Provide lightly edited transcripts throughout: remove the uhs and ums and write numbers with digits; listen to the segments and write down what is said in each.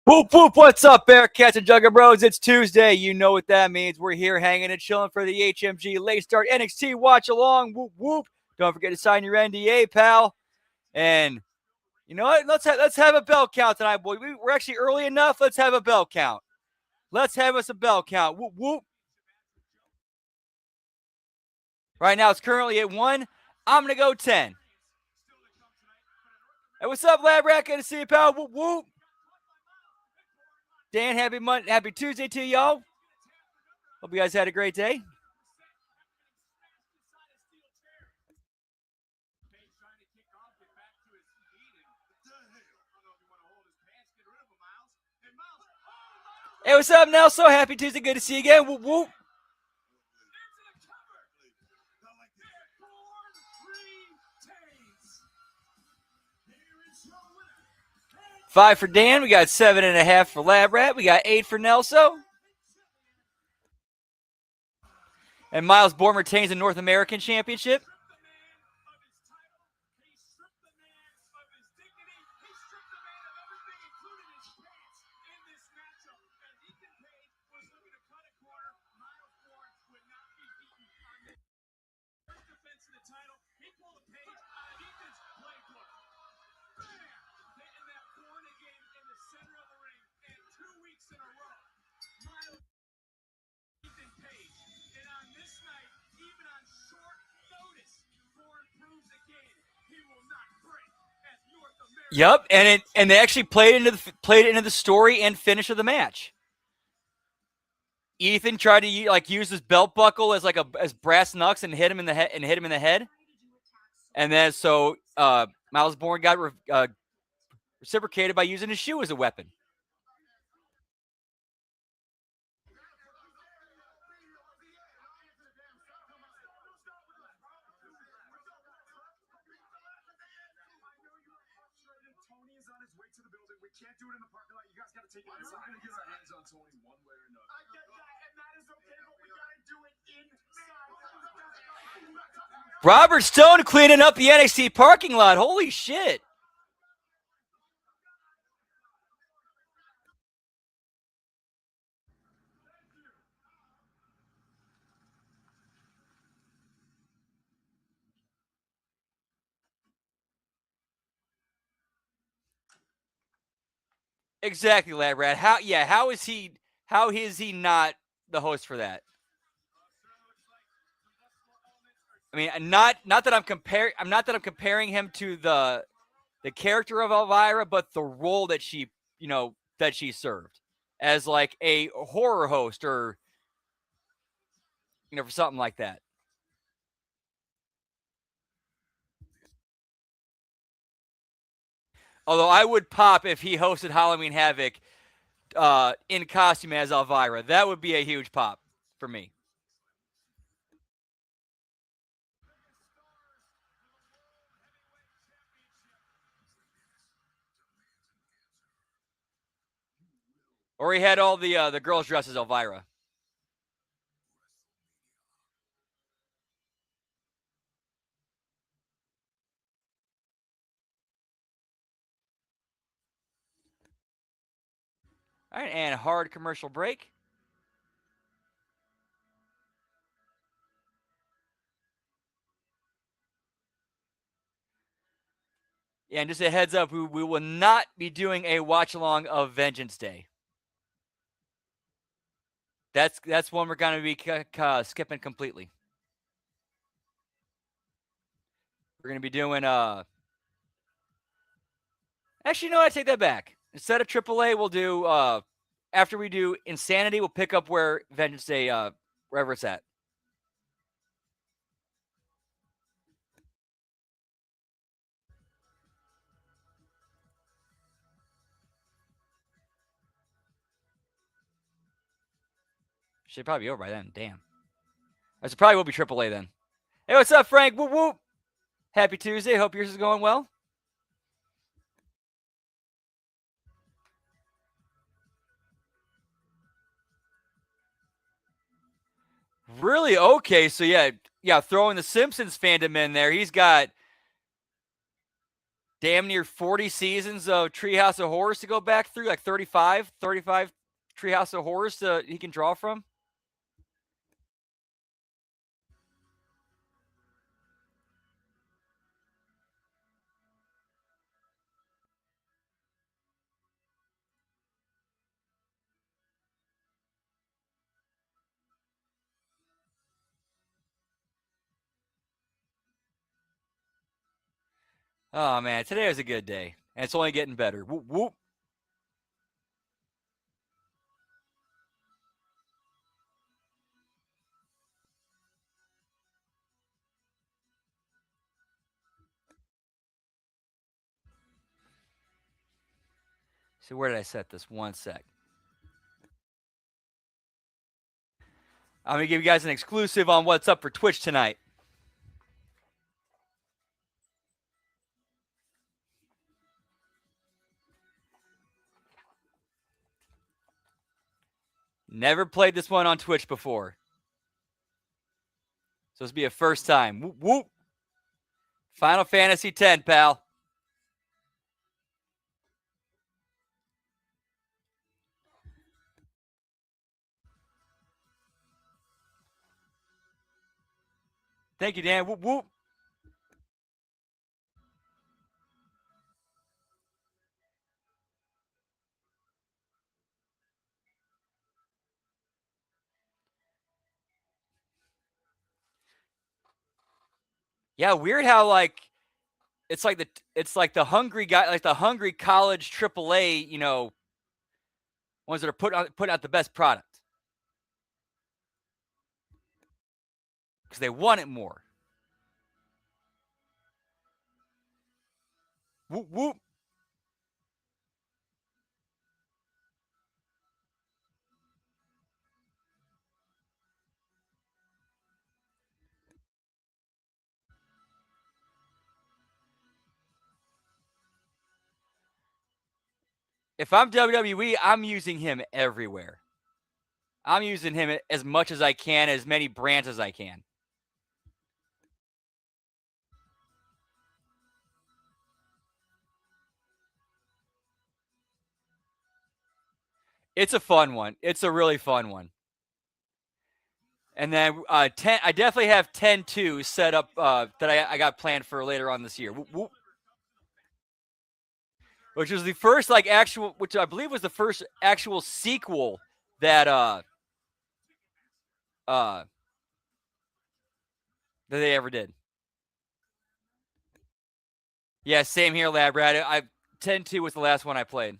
Whoop, whoop, what's up, Bearcats and Jugger Bros? It's Tuesday. You know what that means. We're here hanging and chilling for the HMG Late Start NXT Watch Along. Whoop, whoop. Don't forget to sign your NDA, pal. And you know what? Let's have a bell count tonight, boy. We're actually early enough. Let's have a bell count. Let's have us a bell count. Whoop, whoop. Right now, it's currently at 1. I'm going to go 10. Hey, what's up, Lab Rat? Good to see you, pal. Whoop, whoop. Dan, happy Tuesday to y'all. Hope you guys had a great day. Hey, what's up, Nelson? Happy Tuesday. Good to see you again. Whoop, whoop. Five for Dan. We got 7.5 for Lab Rat. We got 8 for Nelso. And Miles Bourne retains the North American Championship. Yep, and they actually played into the story and finish of the match. Ethan tried to use his belt buckle as as brass knucks and hit him in the head. And then so Miles Bourne got reciprocated by using his shoe as a weapon. Can't do it in the parking lot. You guys got to take it. We're going to get our hands on Tony one way or another. I get that, and that is okay, but we got to do it inside. Robert Stone cleaning up the NXT parking lot. Holy shit. Exactly, Lab Rat. How is he not the host for that? I mean, not that I'm comparing him to the character of Elvira, but the role that she served as like a horror host or for something like that. Although I would pop if he hosted Halloween Havoc in costume as Elvira. That would be a huge pop for me. Or he had all the girls dressed as Elvira. All right, and hard commercial break. Yeah, and just a heads up, we will not be doing a watch along of Vengeance Day. That's one we're going to be skipping completely. We're going to be doing actually, no, I take that back. Instead of AAA, we'll do after we do Insanity, we'll pick up where Vengeance Day wherever it's at. Should probably be over by then. Damn. It probably will be AAA then. Hey, what's up, Frank? Whoop whoop. Happy Tuesday. Hope yours is going well. Really? Okay. So yeah, throwing the Simpsons fandom in there. He's got damn near 40 seasons of Treehouse of Horrors to go back through, like 35 Treehouse of Horrors he can draw from. Oh man, today was a good day, and it's only getting better. Whoop whoop. So where did I set this? One sec. I'm gonna give you guys an exclusive on what's up for Twitch tonight. Never played this one on Twitch before. So this will be a first time. Whoop whoop. Final Fantasy X, pal. Thank you, Dan. Whoop whoop. Yeah, weird how like it's like the hungry guy, like the hungry college AAA, ones that are putting out the best product because they want it more. Whoop whoop. If I'm WWE, I'm using him everywhere. I'm using him as much as I can, as many brands as I can. It's a fun one. It's a really fun one. And then I definitely have 10-2 set up that I got planned for later on this year. Whoop, whoop. Which was the first which I believe was the first actual sequel that that they ever did. Yeah, same here, Lab Rat. 10-2 was the last one I played.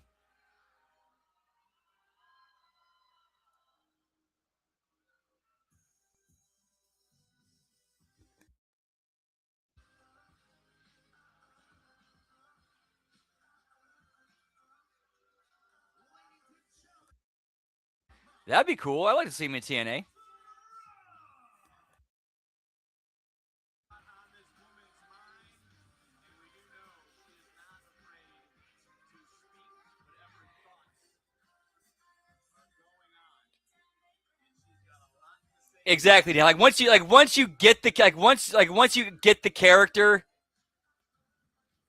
That'd be cool. I'd like to see him in TNA. Exactly. Dan. Once you get the character,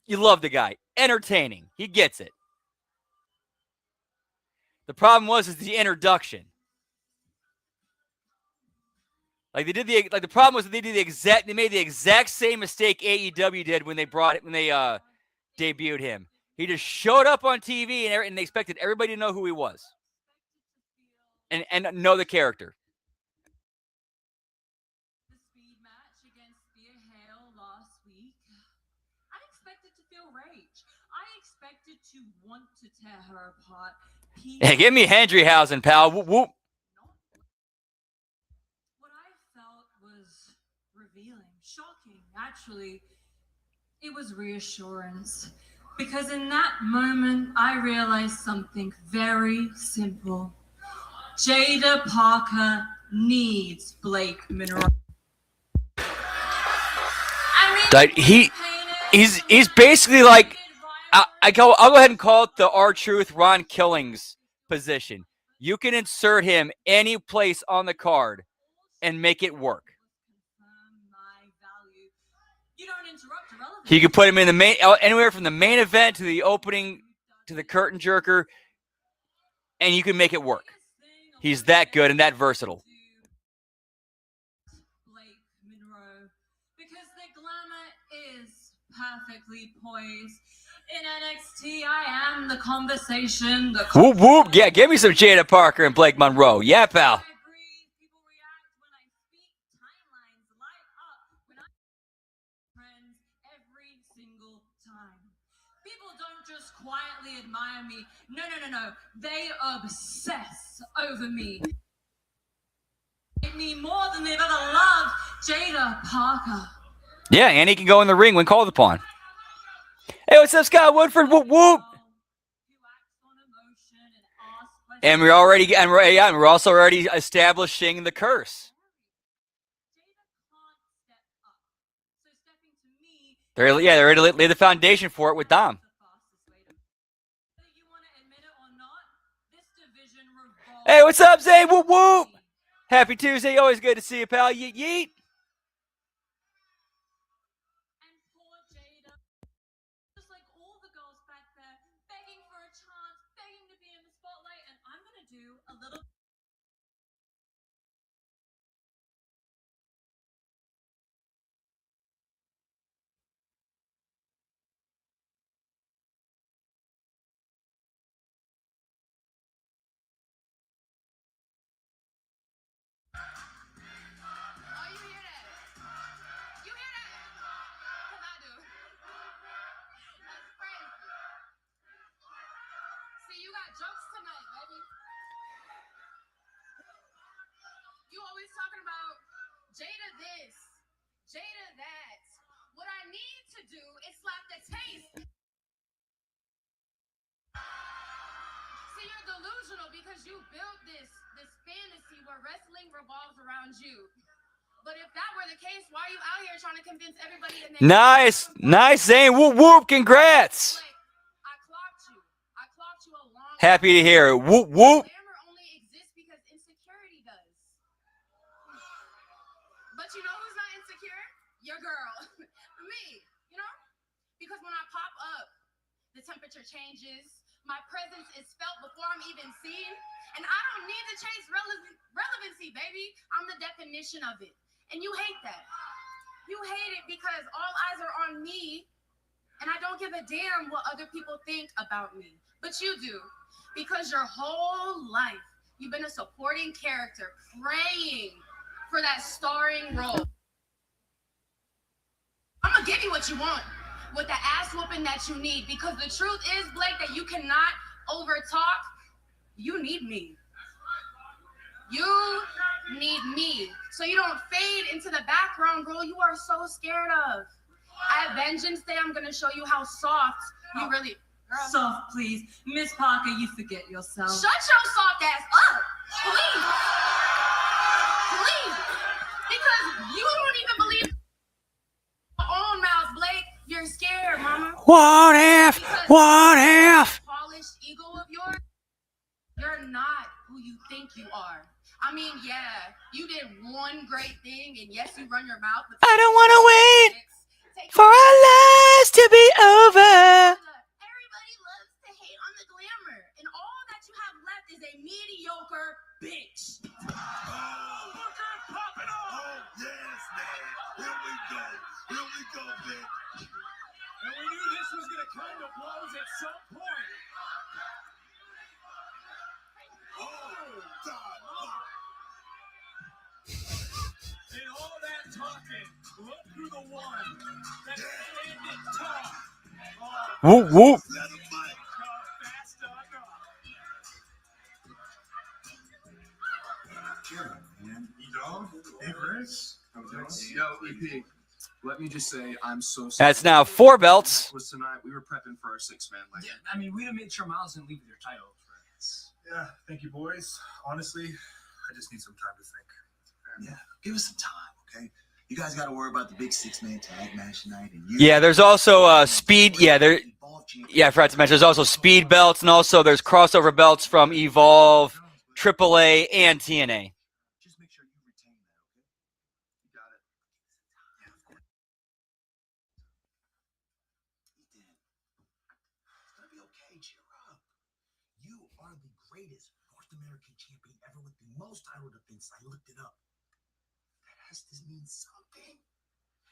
you love the guy. Entertaining. He gets it. The problem is the introduction. Like the problem was that they made the exact same mistake AEW did when they debuted him. He just showed up on TV and they expected everybody to know who he was and know the character. The speed match against Thea Hale last week. I expected to feel rage. I expected to want to tear her apart. Hey, give me Hendryhausen, pal. Whoop whoop. What I felt was revealing, shocking, actually. It was reassurance. Because in that moment, I realized something very simple. Jada Parker needs Blake Monroe. He's basically like I'll go ahead and call it the R-Truth Ron Killings position. You can insert him any place on the card and make it work. He could put him in the main, anywhere from the main event to the opening to the curtain jerker, and you can make it work. He's that good and that versatile. Blake Monroe, because the glamour is perfectly poised. In NXT, I am the conversation. Whoop whoop! Yeah, give me some Jada Parker and Blake Monroe. Yeah, pal. People react when I speak. Timelines light up when I friends every single time. People don't just quietly admire me. No. They obsess over me. Me more than they've ever loved Jada Parker. Yeah, and he can go in the ring when called upon. Hey, what's up, Scott Woodford? Whoop whoop! And we're also already establishing the curse. They're ready to lay the foundation for it with Dom. Hey, what's up, Zay? Whoop whoop! Happy Tuesday. Always good to see you, pal. Yeet yeet. And poor Jada, just like all the girls back there, begging for a chance, begging to be in the spotlight, and I'm gonna do a little. You got jokes tonight, baby. You always talking about Jada this, Jada that. What I need to do is slap the taste. See, you're delusional because you built this fantasy where wrestling revolves around you. But if that were the case, why are you out here trying to convince everybody in Nice, Zane. Whoop whoop! Congrats. I clocked you a long Happy to hear it. Whoop whoop. Glamour only exists because insecurity does. But you know who's not insecure? Your girl. Me, you know? Because when I pop up, the temperature changes. My presence is felt before I'm even seen. And I don't need to chase relevancy, baby. I'm the definition of it. And you hate that. You hate it because all eyes are on me. And I don't give a damn what other people think about me. But you do. Because your whole life, you've been a supporting character, praying for that starring role. I'm going to give you what you want with the ass whooping that you need. Because the truth is, Blake, that you cannot overtalk. You need me. You need me. So you don't fade into the background role you are so scared of. At Vengeance Day, I'm going to show you how soft you really... Girl. Soft, please. Miss Parker, you forget yourself. Shut your soft ass up, please. Please. Because you don't even believe your own mouth, Blake. You're scared, mama. What if? Polished ego of yours, you're not who you think you are. I mean, yeah, you did one great thing, and yes, you run your mouth. But I don't want to wait for our lives to be over. Everybody loves to hate on the glamour, and all that you have left is a mediocre bitch. Oh, look at popping off! Oh, yes, man. Here we go, bitch. And we knew this was going to come to blows at some point. Oh, God. And all that talking, look through the one that's standing tall. Oh, Whoop whoop. Let him fight. fast enough. Sure, man. E-Dog? Hey, Chris. Yo, EP. Let me just say, I'm so sorry. That's now 4 belts. Was tonight. We were prepping for our 6-man leg. Yeah, I mean, we'd have made sure Miles didn't leave with your title. Yeah, thank you, boys. Honestly, I just need some time to think. Yeah, give us some time, okay? You guys got to worry about the big 6-man tag match tonight. And Yeah, there's also speed. Yeah, I forgot to mention there's also speed belts, and also there's crossover belts from Evolve, AAA, and TNA. Just make sure you retain that, okay? You got it. Yeah, of course. Ethan, it's gonna be okay. Cheer up. You are the greatest North American champion ever with the most title defense. I looked it up. That has to mean something.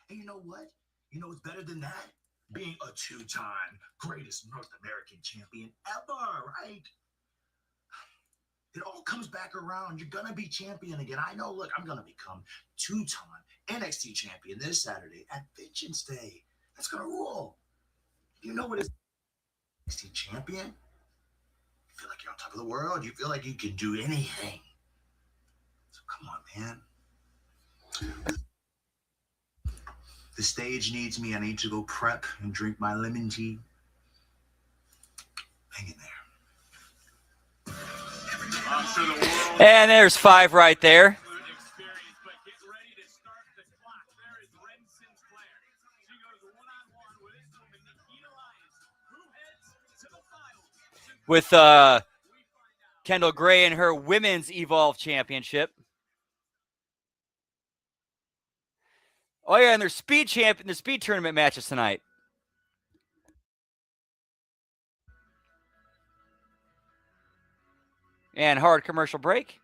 And you know what? You know what's better than that? Being a 2-time greatest North American champion ever, right? It all comes back around. You're gonna be champion again. I know. Look, I'm gonna become 2-time NXT champion this Saturday at Vengeance Day. That's gonna rule. You know what is NXT champion? You feel like you're on top of the world. You feel like you can do anything. So come on, man. The stage needs me. I need to go prep and drink my lemon tea. Hang in there. I'm sure the world. And there's 5 right there. Experience, but get ready to start the clock. There is Ren Sinclair. She goes one-on-one with this woman, Nikita Lyons, who heads to the finals. With Kendall Gray and her Women's Evolve Championship. Oh yeah, and there's speed tournament matches tonight. And hard commercial break.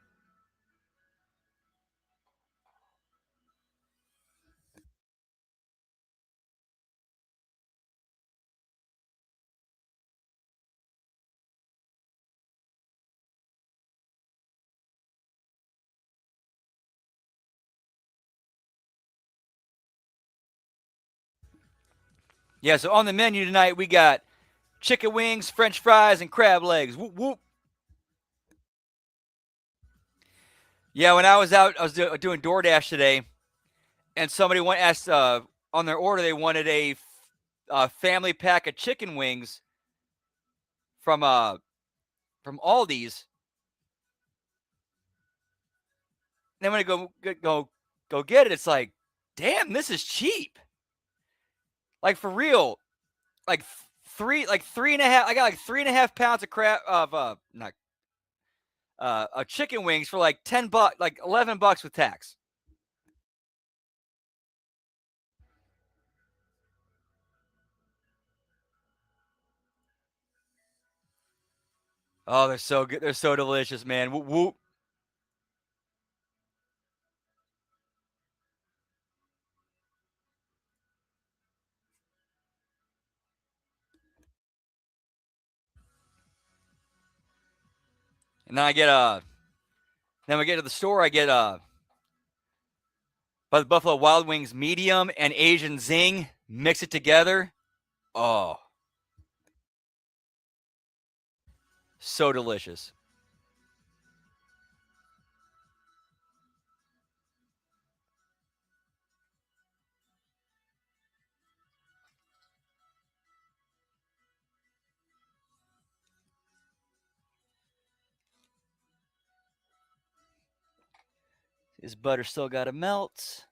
Yeah, so on the menu tonight, we got chicken wings, french fries, and crab legs. Whoop, whoop. Yeah, when I was out, I was doing DoorDash today, and somebody asked on their order, they wanted a family pack of chicken wings from Aldi's. And then when I go get it, it's like, damn, this is cheap. Like for real, like three and a half. I got like 3.5 pounds of chicken wings for like $10, like $11 with tax. Oh, they're so good. They're so delicious, man. Whoop, whoop. And then then we get to the store, I get by the Buffalo Wild Wings medium and Asian zing, mix it together. Oh, so delicious. His butter still got to melt.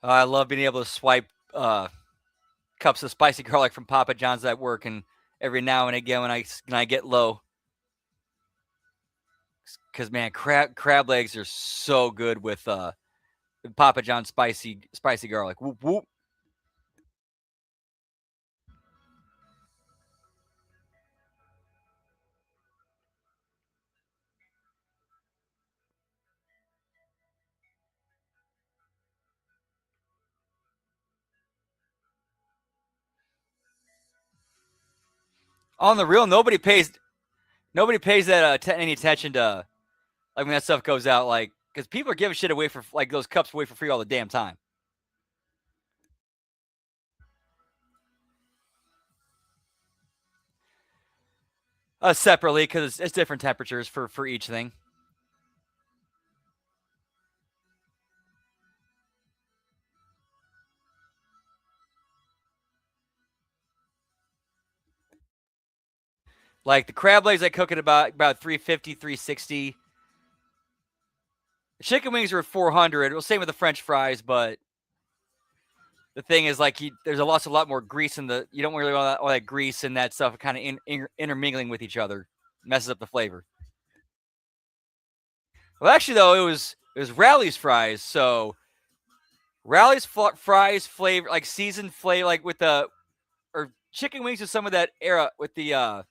I love being able to swipe cups of spicy garlic from Papa John's at work, and every now and again when I get low, because man, crab legs are so good with Papa John's spicy garlic. Whoop whoop. On the real, nobody pays that any attention to like when that stuff goes out, like because people are giving shit away for like those cups away for free all the damn time. Separately because it's different temperatures for each thing. Like the crab legs I cook at about 350, 360. The chicken wings are at 400. Well, same with the French fries, but the thing is, like, there's a lot more grease in the. You don't really want all that grease and that stuff kind of intermingling with each other, messes up the flavor. Well, actually, though, it was Rally's fries. So Rally's fries flavor, like seasoned flavor, like with the or chicken wings with some of that era with the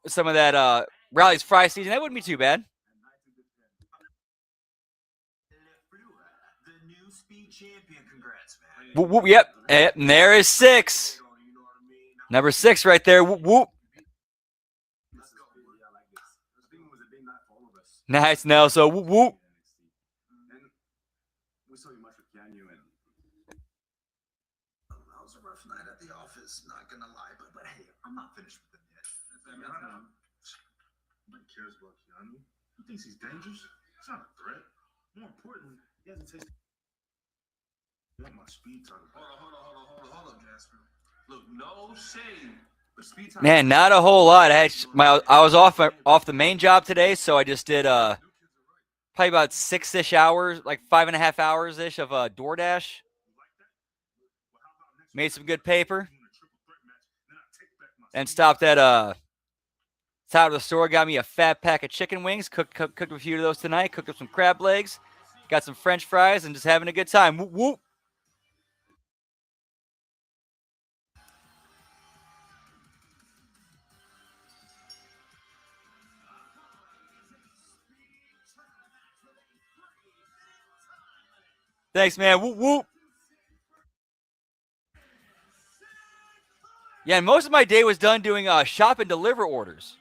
some of that Rally's fry season. That wouldn't be too bad. The new speed champion. Congrats, man. Whoop, whoop, yep. And there is 6. Number 6 right there. Whoop, whoop. Nice, Nell. So whoop, whoop. That was a rough night at the office, not gonna lie, but hey, I'm not finished with him yet. Nobody cares about Keanu. He thinks he's dangerous. It's not a threat. More importantly, he hasn't tasted. Want my speed time? Hold on, Jasper. Look, no shame. But speed time. Man, not a whole lot. I was off the main job today, so I just did probably about 6-ish hours, like 5.5 hours ish of DoorDash. Made some good paper. And stopped at out of the store, got me a fat pack of chicken wings. Cooked a few of those tonight. Cooked up some crab legs. Got some French fries and just having a good time. Whoop, whoop. Thanks, man. Whoop, whoop. Yeah, and most of my day was done doing shop and deliver orders,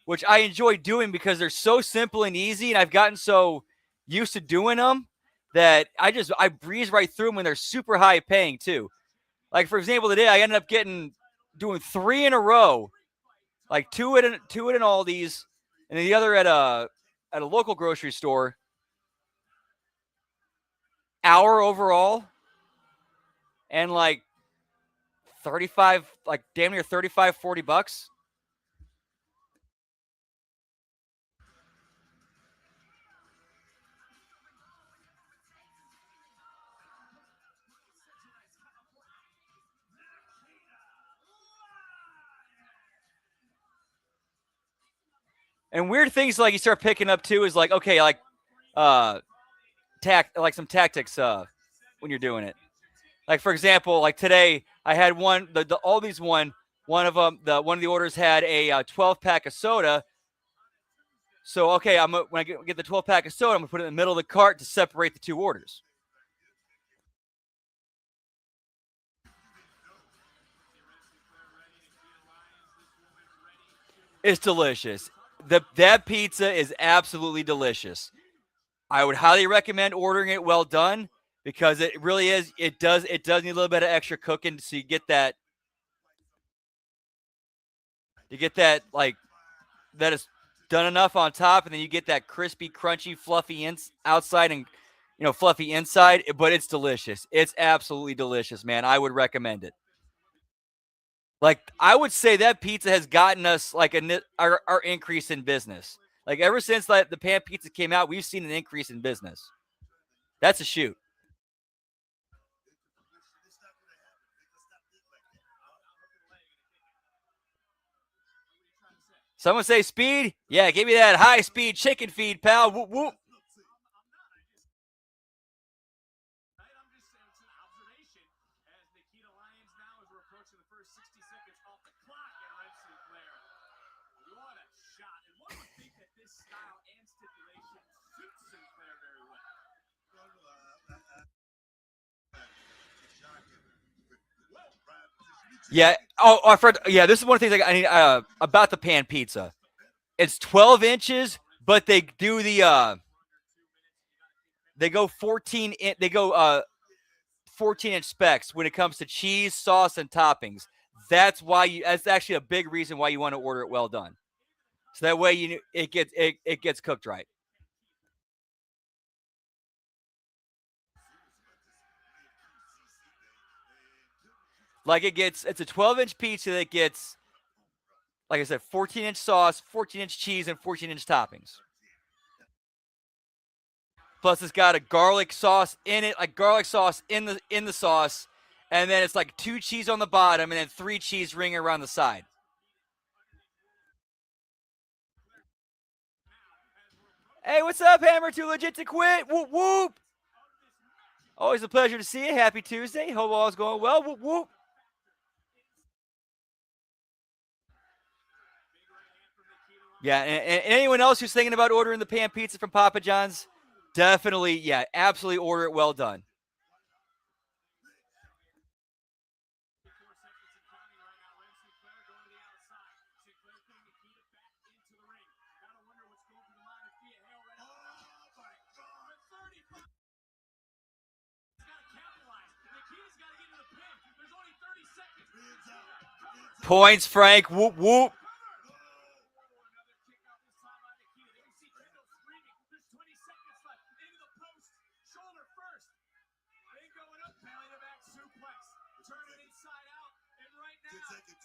which I enjoy doing because they're so simple and easy, and I've gotten so used to doing them that I breeze right through them, and they're super high paying too. Like, for example, today I ended up doing 3 in a row, like two at an Aldi's, and the other at a local grocery store. Hour overall, and like 35, like damn near 35, $40. And weird things like you start picking up too is like, okay, like like some tactics when you're doing it. Like, for example, like today I had one the all these one of them one of the orders had a 12 pack of soda. So okay, when I get the 12 pack of soda, I'm gonna put it in the middle of the cart to separate the 2 orders. It's delicious. That pizza is absolutely delicious. I would highly recommend ordering it well done because it really is. It does need a little bit of extra cooking, so you get that like that is done enough on top, and then you get that crispy, crunchy, fluffy outside and fluffy inside. But it's delicious. It's absolutely delicious, man. I would recommend it. Like, I would say that pizza has gotten us like our increase in business. Like, ever since the pan pizza came out, we've seen an increase in business. That's a shoot. Someone say speed? Yeah, give me that high speed chicken feed, pal. Whoop, whoop. Yeah. Oh, I forgot. Yeah, this is one of the things I need about the pan pizza. It's 12 inches, but they do they go 14 14-inch specs when it comes to cheese, sauce, and toppings. That's actually a big reason why you want to order it well done. So that way it gets cooked right. Like it's a 12-inch pizza that gets, like I said, 14-inch sauce, 14-inch cheese, and 14-inch toppings. Plus, it's got a garlic sauce in it, like garlic sauce in the sauce, and then it's like 2 cheese on the bottom, and then 3 cheese ring around the side. Hey, what's up, Hammer? Too legit to quit. Whoop whoop. Always a pleasure to see you. Happy Tuesday. Hope all's going well. Whoop whoop. Yeah, and anyone else who's thinking about ordering the pan pizza from Papa John's, definitely, yeah, absolutely order it well done. Points, Frank. Whoop whoop.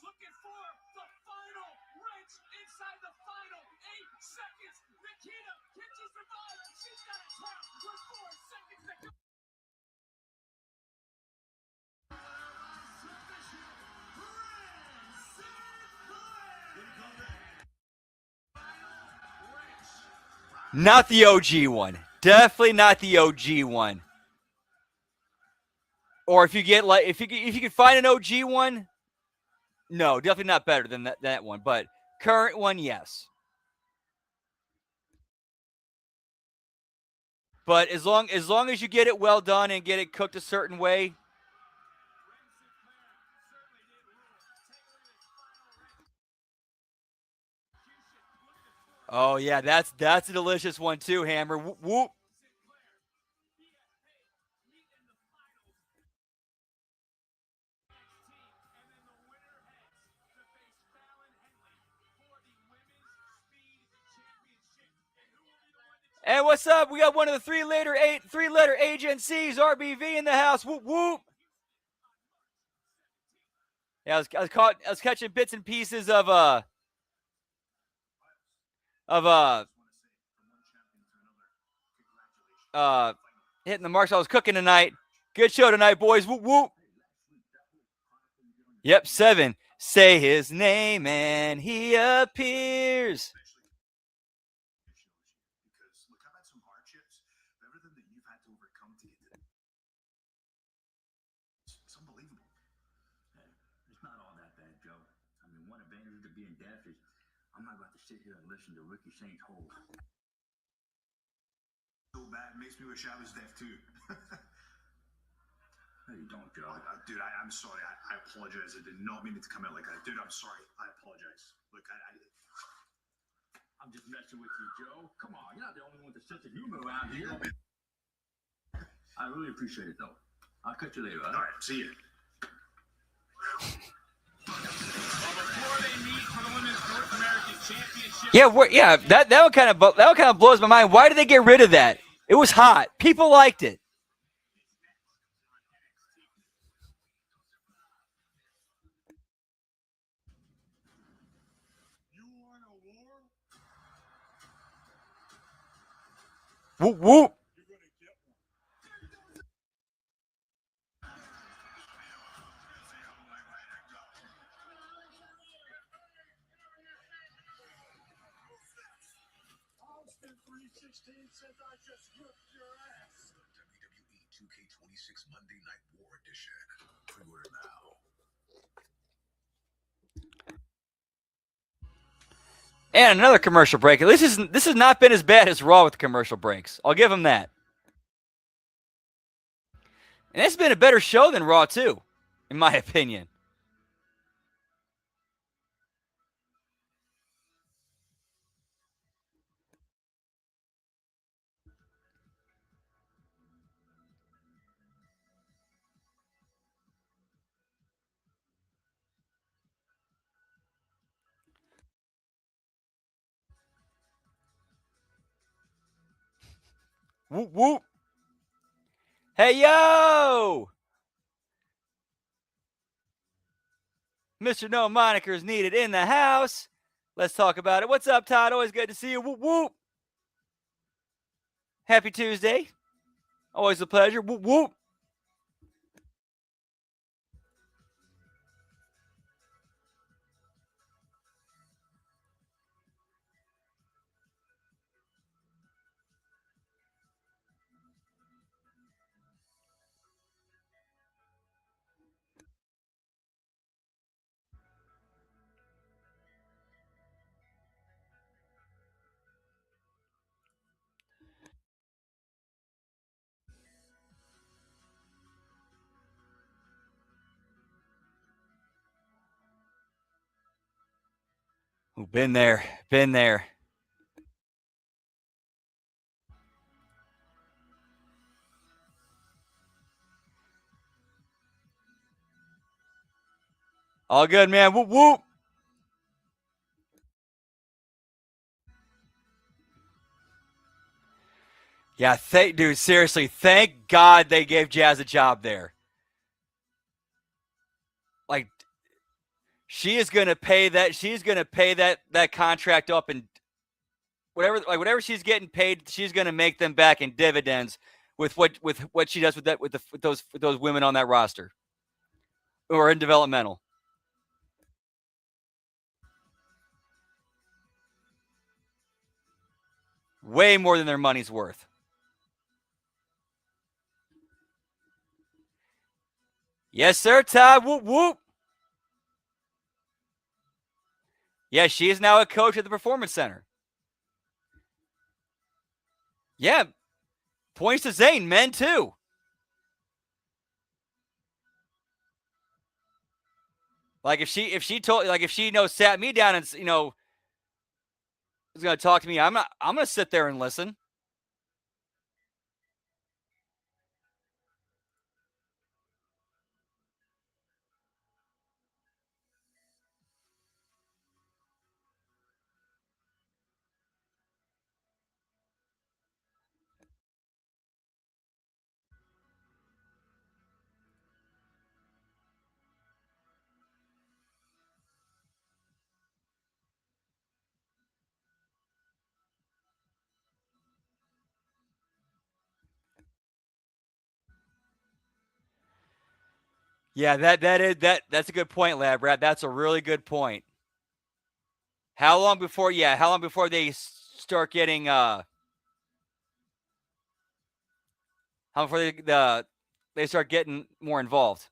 Looking for the final wrench inside the final 8 seconds. Nikita, can she survive? She's got a tap with 4 seconds to go. Not the OG one. Definitely not the OG one. Or if you get like if you can find an OG one, no, definitely not better than that one. But current one, yes. But as long as you get it well done and get it cooked a certain way. Oh yeah, that's a delicious one too, Hammer. Whoop whoop. And what's up? We got one of the three-letter agencies, RBV, in the house. Whoop whoop. Yeah, I was catching bits and pieces of hitting the marks. I was cooking tonight. Good show tonight, boys. Whoop whoop. Yep, 7. Say his name and he appears. Because look, I've had some hardships. Everything that you've had to overcome to get to it's unbelievable. Hey, it's not all that bad, Joe. I mean, one advantage to being deaf is I'm not going to sit here and listen to Ricky Saint's whole. So bad, it makes me wish I was deaf too. No, you don't, Joe. Dude, I'm sorry. I apologize. I did not mean it to come out like that. Dude, I'm sorry. I apologize. Look, I'm just messing with you, Joe. Come on, you're not the only one with a sense of humor around here. I really appreciate it, though. I'll catch you later. all right, see you. Before they meet for the Women's North American Championship. Yeah, that one kind of blows my mind. Why did they get rid of that? It was hot. People liked it. You want a war? Whoop whoop. You're gonna get one. Austin 316 says I just whipped your ass. WWE 2K26 Monday Night War Edition. Pre-order now. And another commercial break. This has not been as bad as Raw with the commercial breaks. I'll give them that. And it's been a better show than Raw too, in my opinion. Whoop whoop. Hey yo! Mr. No Monikers needed in the house. Let's talk about it. What's up, Todd? Always good to see you. Whoop, whoop. Happy Tuesday. Always a pleasure. Whoop, whoop. Ooh, been there. Been there. All good, man. Whoop, whoop. Yeah, dude, seriously, thank God they gave Jazz a job there. Like, she is gonna pay that. She's gonna pay that contract up, and whatever she's getting paid, she's gonna make them back in dividends with what she does with those women on that roster or in developmental. Way more than their money's worth. Yes, sir, Todd. Whoop, whoop. Yeah, she is now a coach at the Performance Center. Yeah. Points to Zayn, men too. Like if she sat me down and was gonna talk to me, I'm gonna sit there and listen. Yeah, that's a good point, Lab Rat. That's a really good point. How long before they start getting how before they start getting more involved?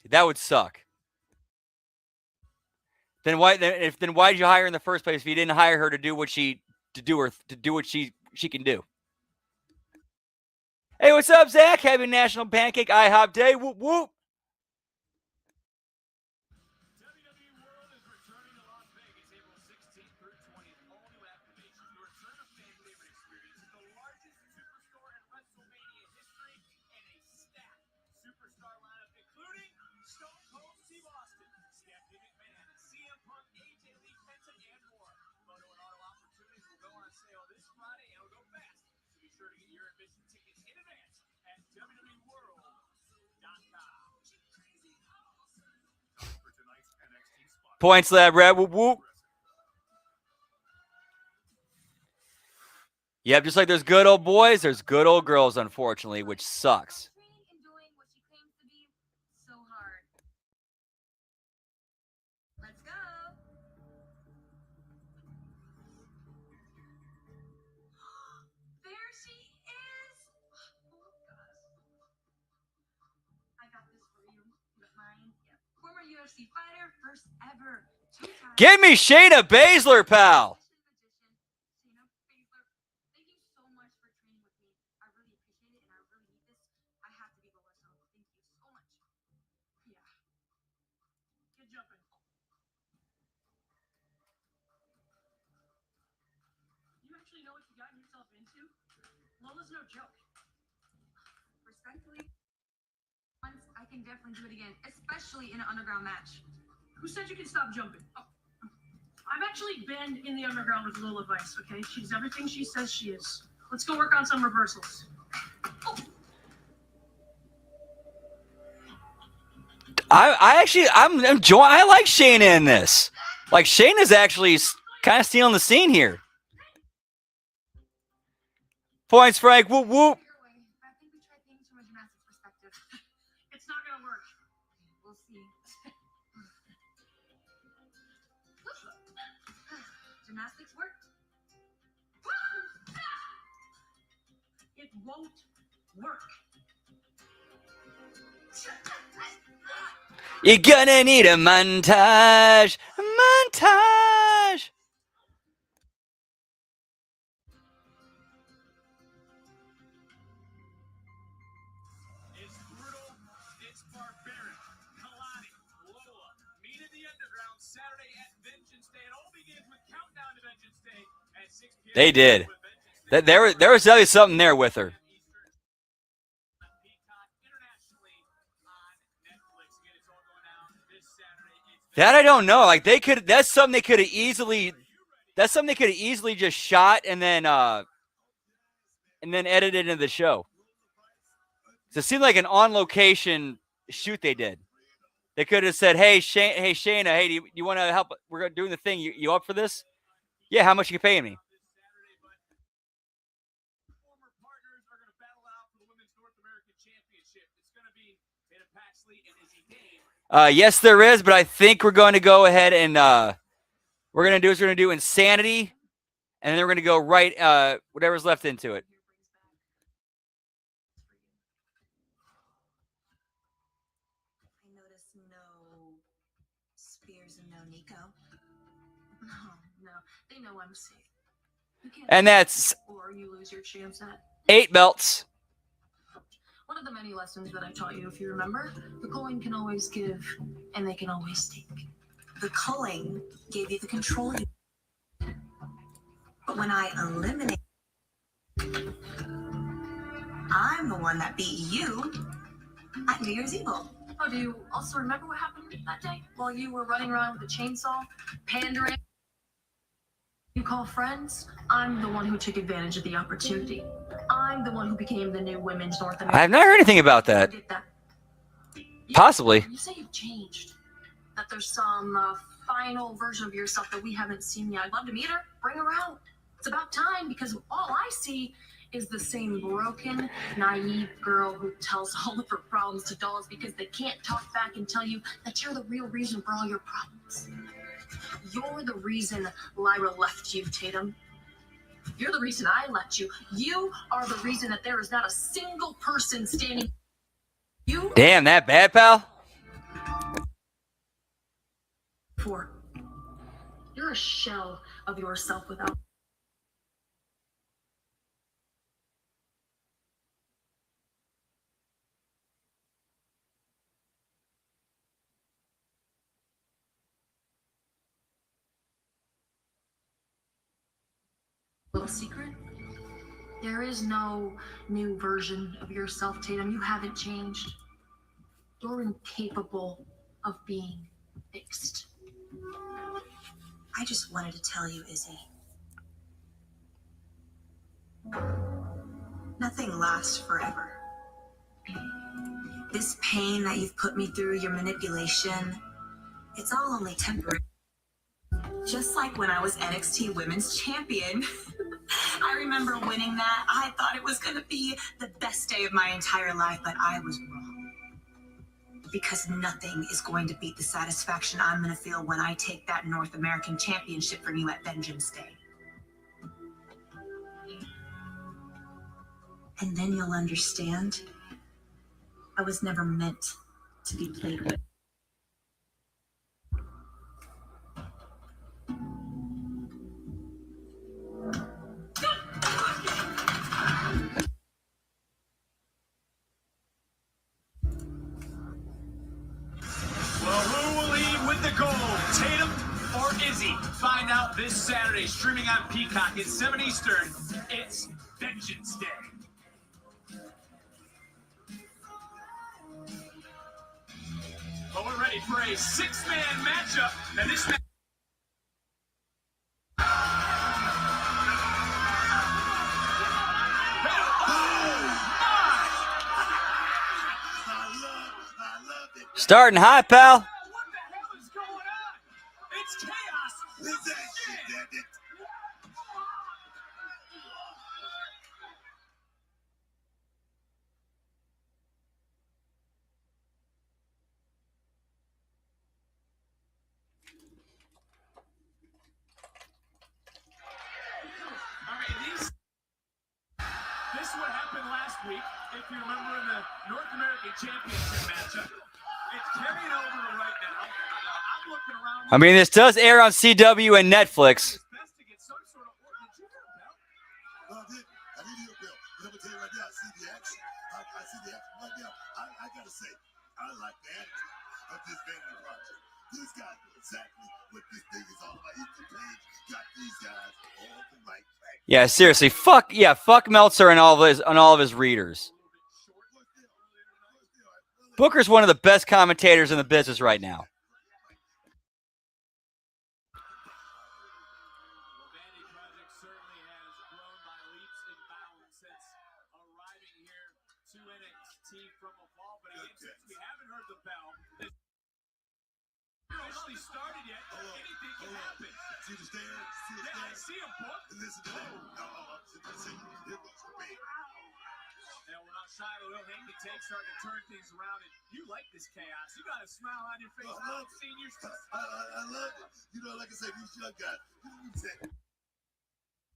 That would suck. Then why did you hire her in the first place if you didn't hire her to do what she can do? Hey, what's up, Zach? Happy National Pancake IHOP Day. Whoop whoop. WWE World is returning to Las Vegas April 16th through 20th. All new activations. The return of fan favorite experience is the largest superstore in WrestleMania history and a stacked superstar lineup, including Stone Cold Steve Austin, Stephanie McMahon, CM Punk, AJ Lee, Penta, and more. Photo and auto opportunities will go on sale this Friday and will go fast. So be sure to get your admission tickets in advance at WWEworld.com. Points, Lab Rat. Whoop whoop. Yep, just like there's good old boys, there's good old girls, unfortunately, which sucks. And doing what she claims to be so hard. Let's go. There she is. Oh, gosh. I got this for you. You don't mind? Yeah. Former UFC fighter, first ever. Give me Shayna Baszler, pal. Shayna Baszler, thank you so much for training with me. I really appreciate it, and I really need this. I have to be the worst. Thank you so much. Yeah. Get jumping. You actually know what you got yourself into? Lola's no joke. Respectfully, once I can definitely do it again, especially in an underground match. Who said you could stop jumping? Oh. I've actually been in the underground with Lola Vice, okay? She's everything she says she is. Let's go work on some reversals. Oh. I'm enjoying. I like Shayna in this. Like Shayna's actually kind of stealing the scene here. Points, Frank. Whoop whoop. I think we tried things from a gymnastics perspective. It's not gonna work. We'll see. Gymnastics work. It won't work. You're gonna need a montage. Montage. It's brutal. It's barbaric. Kalani, Lola, meet in the underground Saturday at Vengeance Day. It all begins with Countdown to Vengeance Day at 6 p.m. They did. with Vengeance Day. There was definitely something there with her. Peacock internationally on Netflix. Again, it's all going down this Saturday. It's That I don't know. Like they could. That's something they could have easily. That's something they could have easily just shot and then edited into the show. So it seemed like an on location shoot they did. They could have said, "Hey, Shayna, hey, do you want to help? We're doing the thing. You up for this? Yeah, how much you paying me?" former partners are going to battle out for the Women's North American Championship. It's going to be Tatum Paxley and Izzy Dame. Yes, there is, but I think we're going to go ahead and we're going to do Insanity, and then we're going to go right whatever's left into it. I noticed no Spears and no Nico. No, they know I'm safe. You can't And that's or you lose your chance at 8 belts. one of the many lessons that I taught you, if you remember. The coin can always give, and they can always take. The culling gave you the control. But when I eliminate, I'm the one that beat you at New Year's Evil. Oh, do you also remember what happened that day while you were running around with a chainsaw, pandering? You call friends? I'm the one who took advantage of the opportunity. I'm the one who became the new Women's North American. I have not heard anything about that. Did that. Possibly. You say you've changed. That there's some final version of yourself that we haven't seen yet. I'd love to meet her. Bring her out. It's about time because all I see is the same broken, naive girl who tells all of her problems to dolls because they can't talk back and tell you that you're the real reason for all your problems. You're the reason Lyra left you, Tatum. You're the reason I left you. You are the reason that there is not a single person standing. You Damn, that bad, pal? for. You're a shell of yourself without. Little secret? There is no new version of yourself, Tatum. You haven't changed. You're incapable of being fixed. I just wanted to tell you, Izzy. Nothing lasts forever. This pain that you've put me through, your manipulation, it's all only temporary. Just like when I was NXT Women's Champion. I remember winning that. I thought it was going to be the best day of my entire life, but I was wrong. Because nothing is going to beat the satisfaction I'm going to feel when I take that North American Championship from you at Vengeance Day. And then you'll understand I was never meant to be played with. Well, who will lead with the gold? Tatum or Izzy? Find out this Saturday, streaming on Peacock at 7 Eastern. It's Vengeance Day. Well, we're ready for a 6-man matchup. Now, this match. Starting hot, pal. What the hell is going on? It's chaos. This ain't shit, damn it. All right, this is what happened last week. If you remember in the North American Championship matchup, it's carried over to right now. I'm looking around. I mean, this does air on CW and Netflix. It's best to get some sort of order. Did you hear about? No, I did. I did hear a bell. But I'm gonna tell you right now, I see the action. I see the action right now. I gotta say, I like the attitude of this Vanity Project. These guys know exactly what this thing is all about. Ethan Page got these guys on the right track. Yeah, seriously. Fuck Meltzer and all of his readers. Booker's one of the best commentators in the business right now. Well, Vanity Project certainly has grown by leaps and bounds since arriving here to NXT from afar. But again, since we haven't heard the bell, it's officially started yet. Anything can happen. See the stairs? See the Yeah, I stairs? see him, Book. And listen to that. See, here goes the big. And we're not shy of Will Hanky take starting to turn things around. And you like this chaos. You got a smile on your face. I love it. Seeing your I love it. You know, like I said, these young guys, you take.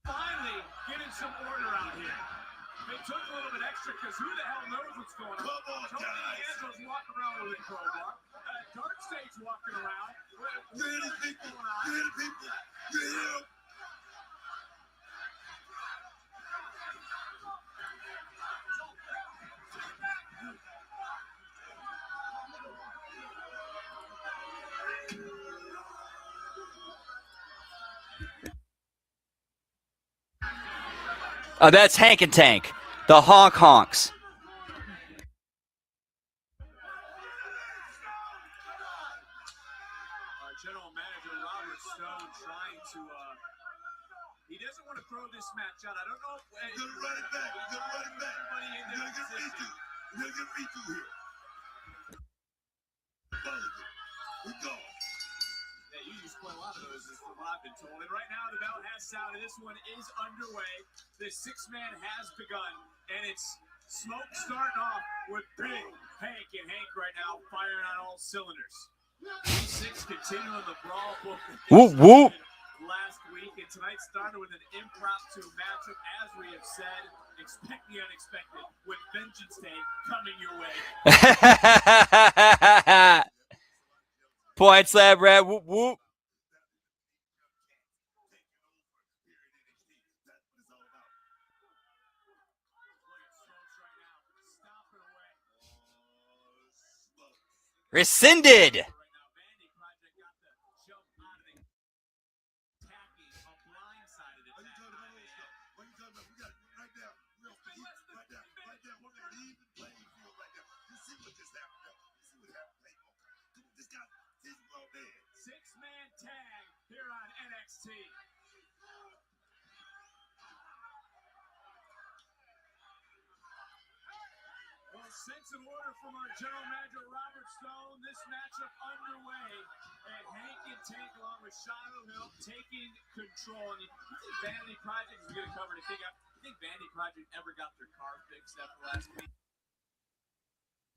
finally getting some order out here. They took a little bit extra because who the hell knows what's going on? Come on, Tony guys. D'Angelo's walking around with a crowbar. Dark State's walking around. You hear these people? You hear the people? You hear them? Oh, that's Hank and Tank, the honk honks. Our general manager, Robert Stone, trying to, he doesn't want to throw this match out. I don't know if... You're gonna run it back. You're gonna run it back. Everybody in You're their gonna get position. You're gonna get Ritu here. We go. Yeah, you just play a lot of those, is what I've been told. And right now, the bell has sounded. This one is underway. The six-man has begun, and it's smoke starting off with Big Hank and Hank right now firing on all cylinders. These six continuing the brawl book. Whoop, whoop. Last week, and tonight started with an impromptu matchup. As we have said, expect the unexpected with Vengeance Day coming your way. Point slab, Brad. Whoop, whoop. Rescinded. Six-man tag here on NXT. Well, sense of order from our general manager, Robert Stone. This matchup underway. And Hank and Tank along with Shadow Hill taking control. And you think Vanity Project is going to cover anything? You think Vanity Project ever got their car fixed after last week?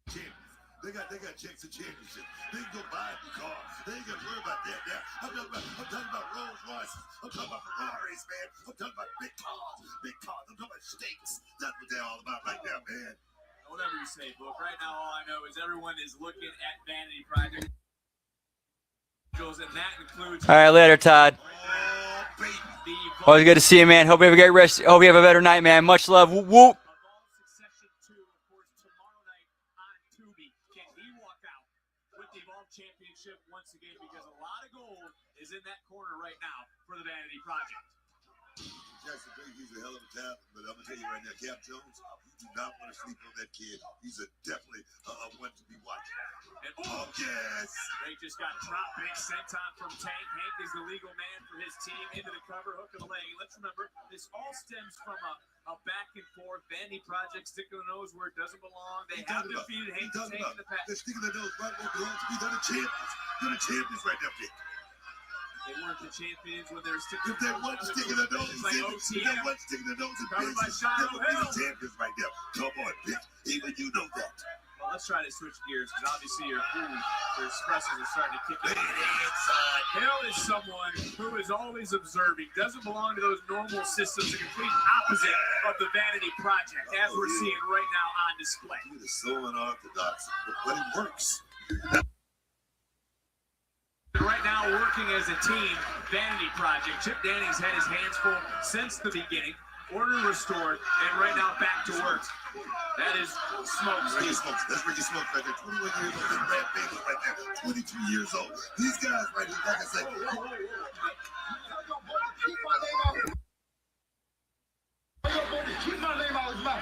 Champions. They got checks and championships. They can go buy a new car. They ain't got to worry about that now. I'm talking about Rolls Royces. I'm talking about Ferraris, man. I'm talking about big cars. Big cars. I'm talking about steaks. That's what they're all about right now, man. Whatever you say, Book. Right now, all I know is everyone is looking at Vanity Project. And that includes. All right, later, Todd. Oh, baby. Always good to see you, man. Hope you have a great rest. Hope you have a better night, man. Much love. Whoop, whoop. Succession 2, of course, tomorrow night on Tubi. Can he walk out with the Evolve Championship once again? Because a lot of gold is in that corner right now for the Vanity Project. Jackson Drake, he's a hell of a talent, but I'm gonna tell you right now, Cap Jones, you do not want to sleep on that kid. He's definitely one to be watching. And yes! Drake just got drop big sent on from Tank. Hank is the legal man for his team into the cover, hook of the leg. And let's remember, this all stems from a back and forth. Vanity Project sticking the nose where it doesn't belong. They have defeated Hank and Tank in the past. They're sticking their nose right where it belongs to be. They're the champions. They're the champions right now, Dick. They weren't the champions when they were sticking. If they weren't sticking their nose, it's like if they weren't sticking their nose in business, they would be the champions right now. Come on, Dick. Even you know that. Well, let's try to switch gears because obviously your espressos are starting to kick in. Hale is someone who is always observing, doesn't belong to those normal systems, the complete opposite of the Vanity Project, as we're seeing right now on display. It is so unorthodox, but it works. Right now, working as a team, Vanity Project. Chip Danning's had his hands full since the beginning. Order restored, and right now back to work. That is Smokes. Ricky Smokes. That's Ricky Smokes right there. 21 years old. That's Brad Bailey right there. 22 years old. These guys right here, like I said. Keep my name out of his mouth.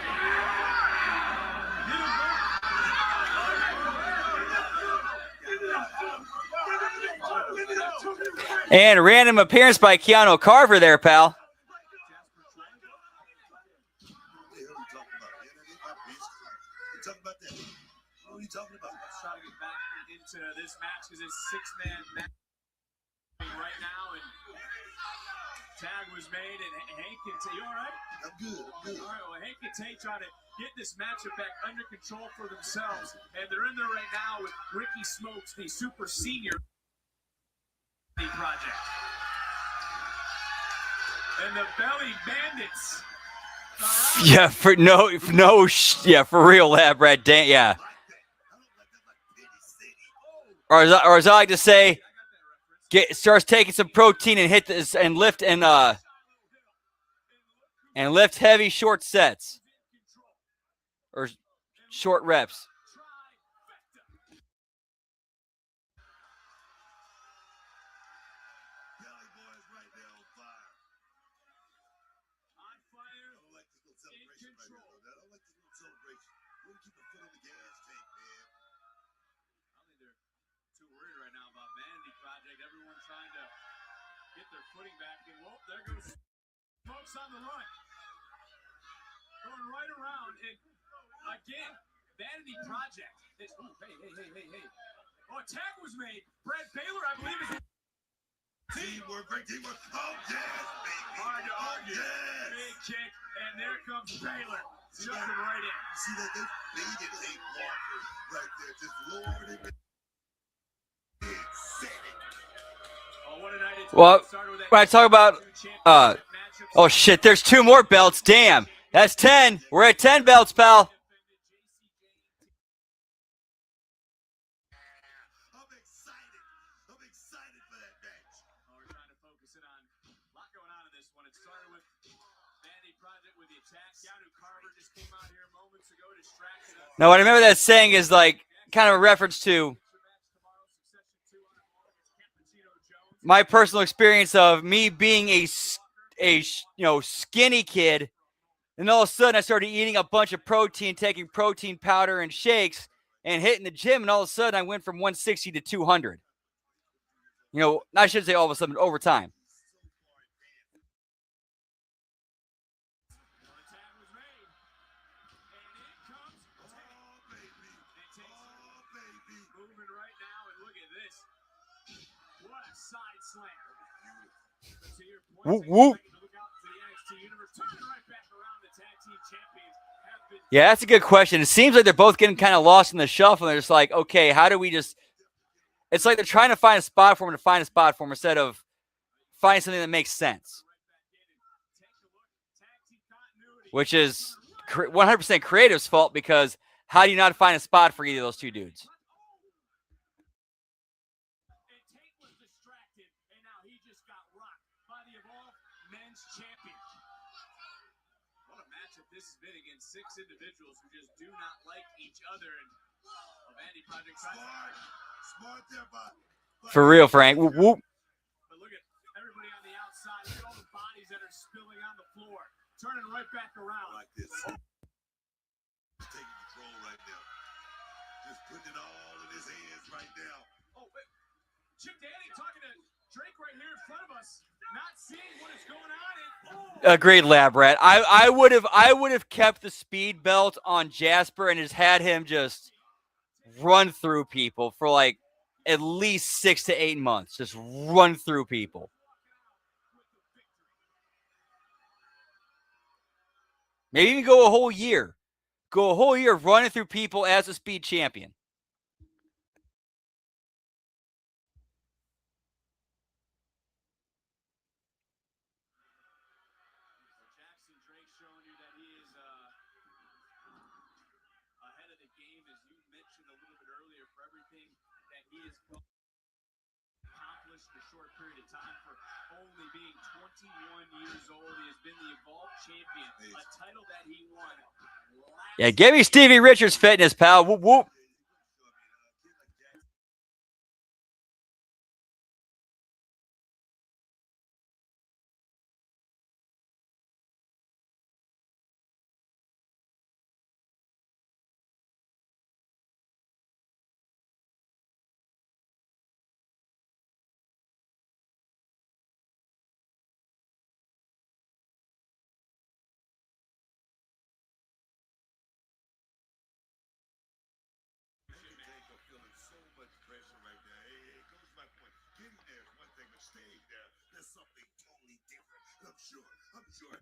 And a random appearance by Keanu Carver there, pal. What are you talking about? Let's try to get back into this match because it's six-man match right now, and tag was made, and Hank and Tay, you all right? I'm good. All right, well, Hank and Tay try to get this matchup back under control for themselves, and they're in there right now with Ricky Smokes, the super senior project. And the Belly Bandits. Yeah, for real, Lab Rat. Yeah. Or as I like to say, starts taking some protein and hit this and lift heavy short sets or short reps. Footing back, and whoa, there goes Smokes on the run. Going right around, and again, Vanity Project. Hey. Oh, a tag was made. Brad Baylor, I believe, is teamwork, great teamwork. Oh, yes, baby. hard to argue. Yes. Big kick, and there comes Baylor. Jumping right in. You see that? They baited Hank Walker right there. Just lowered him. Well, when I talk about, oh shit, there's 2 more belts. Damn, that's 10. We're at 10 belts, pal. I'm excited for that match. We're trying to focus in on a lot going on in this one. It started with Vanity Project with the attack. Keanu Carver just came out here moments ago, distracted us. Now, what I remember that saying is like kind of a reference to my personal experience of me being a skinny kid, and all of a sudden I started eating a bunch of protein, taking protein powder and shakes, and hitting the gym, and all of a sudden I went from 160 to 200. I should say all of a sudden over time. Whoop, whoop. Yeah, that's a good question. It seems like they're both getting kind of lost in the shuffle. And they're just like, okay, how do we just... It's like they're trying to find a spot for him to find a spot for him instead of find something that makes sense. Which is 100% Creative's fault, because how do you not find a spot for either of those two dudes? Six individuals who just do not like each other, and Vanity Project smart there, but for real, Frank. Whoop, whoop. But look at everybody somebody on the outside. Look at all the bodies that are spilling on the floor. Turning right back around. Like this. Taking control right now. Just putting it all in his hands right now. Oh, wait. Chip Danny talking to Drake right here in front of us. Not seeing what is going on. And, Agreed, Lab Rat. I would have kept the speed belt on Jasper and just had him just run through people for like at least 6 to 8 months. Just run through people. Maybe even go a whole year. Go a whole year running through people as a speed champion. Jackson Drake showing you that he is ahead of the game, as you mentioned a little bit earlier, for everything that he has accomplished in a short period of time. For only being 21 years old, he has been the Evolve champion, a title that he won. Yeah, give me Stevie Richards fitness, pal. Whoop, whoop. Feeling so much pressure right now. It goes to my point. Getting there is one thing, but staying there's something totally different. I'm sure.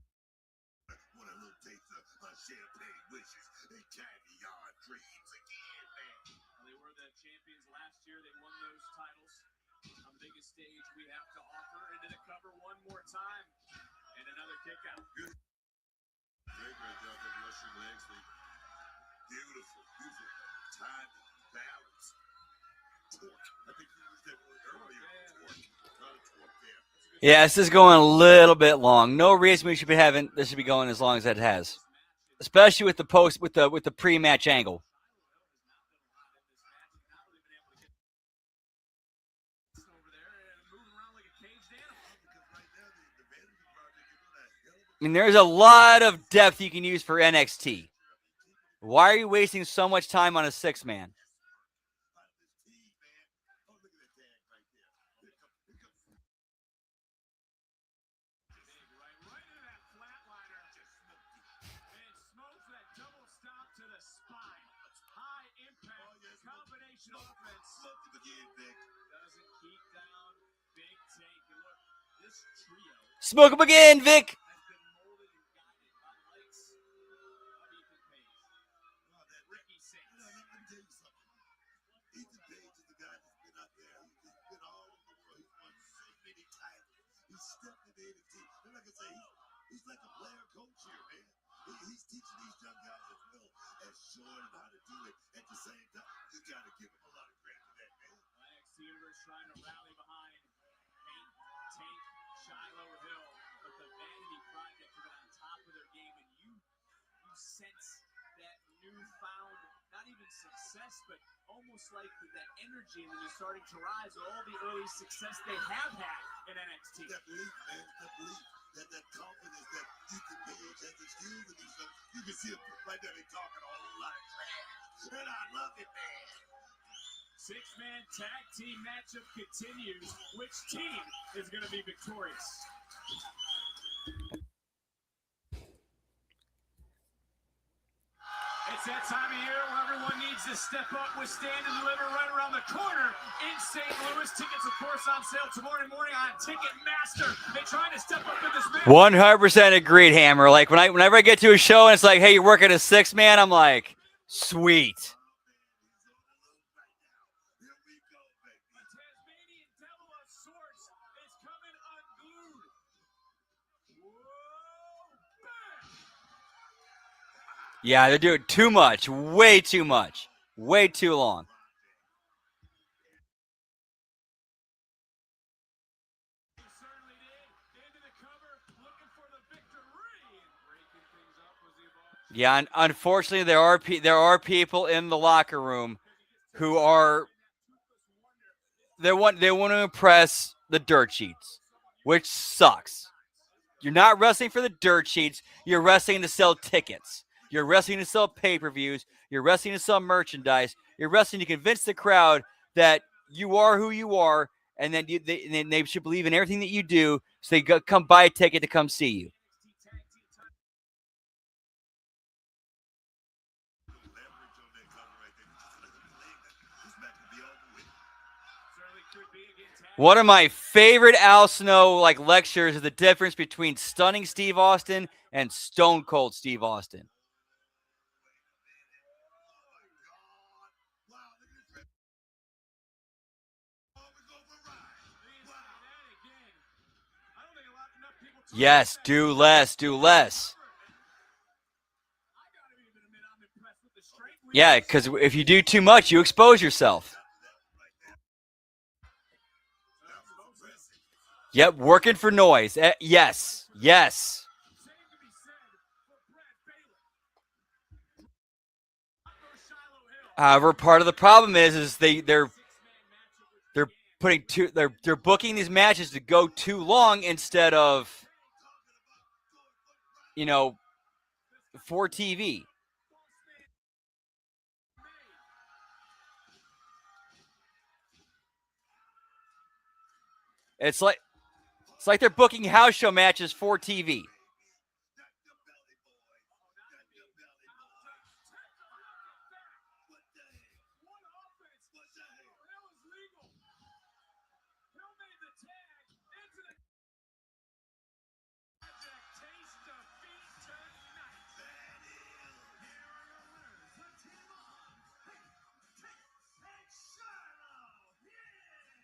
Want a little taste of champagne wishes and caviar dreams again, man. They were the champions last year. They won those titles on the biggest stage we have to offer. Into the cover one more time. And another kick out. Good. Drake right there, that Russian leg sweep. Beautiful. Timing, balance, torque. I think you used that word earlier. Torque. A lot of torque there. Yeah, this is going a little bit long. No reason we should be having this should be going as long as it has, especially with the post with the pre-match angle. I mean, there's a lot of depth you can use for NXT. Why are you wasting so much time on a 6-man? Smoke him again, Vic. He's like a player coach here, man. He's teaching these young guys as well as showing them how to do it at the same time. You got to give him a lot of credit for that, man. NXT Universe trying to rally behind Tank, Shiloh Hill, but the Vanity Project have been on top of their game, and you sense that newfound, not even success, but almost like that energy that is starting to rise with all the early success they have had in NXT. That belief, man, that belief. That confidence that Ethan Page has instilled in himself. You can see him right there. They talking a whole lot of trash. And I love it, man. 6-man tag team matchup continues. Which team is going to be victorious? It's that time of year where everyone needs to step up with Stand and Deliver right around the corner in St. Louis. Tickets, of course, on sale tomorrow morning on Ticketmaster. They're trying to step up in this match. 100% agreed, Hammer. Like whenever I get to a show and it's like, hey, you're working a 6-man, I'm like, sweet. Yeah, they're doing too much. Way too much. Way too long. Yeah, unfortunately, there are people in the locker room who are they want to impress the dirt sheets. which sucks. You're not wrestling for the dirt sheets. You're wrestling to sell tickets. You're wrestling to sell pay-per-views. You're wrestling to sell merchandise. You're wrestling to convince the crowd that you are who you are, and then they should believe in everything that you do, so they come buy a ticket to come see you. One of my favorite Al Snow lectures is the difference between stunning Steve Austin and Stone Cold Steve Austin. Yes, do less, do less. Yeah, because if you do too much, you expose yourself. Yep, working for noise. Yes, yes. However, part of the problem is they're putting they're booking these matches to go too long instead of for TV. It's like they're booking house show matches for TV.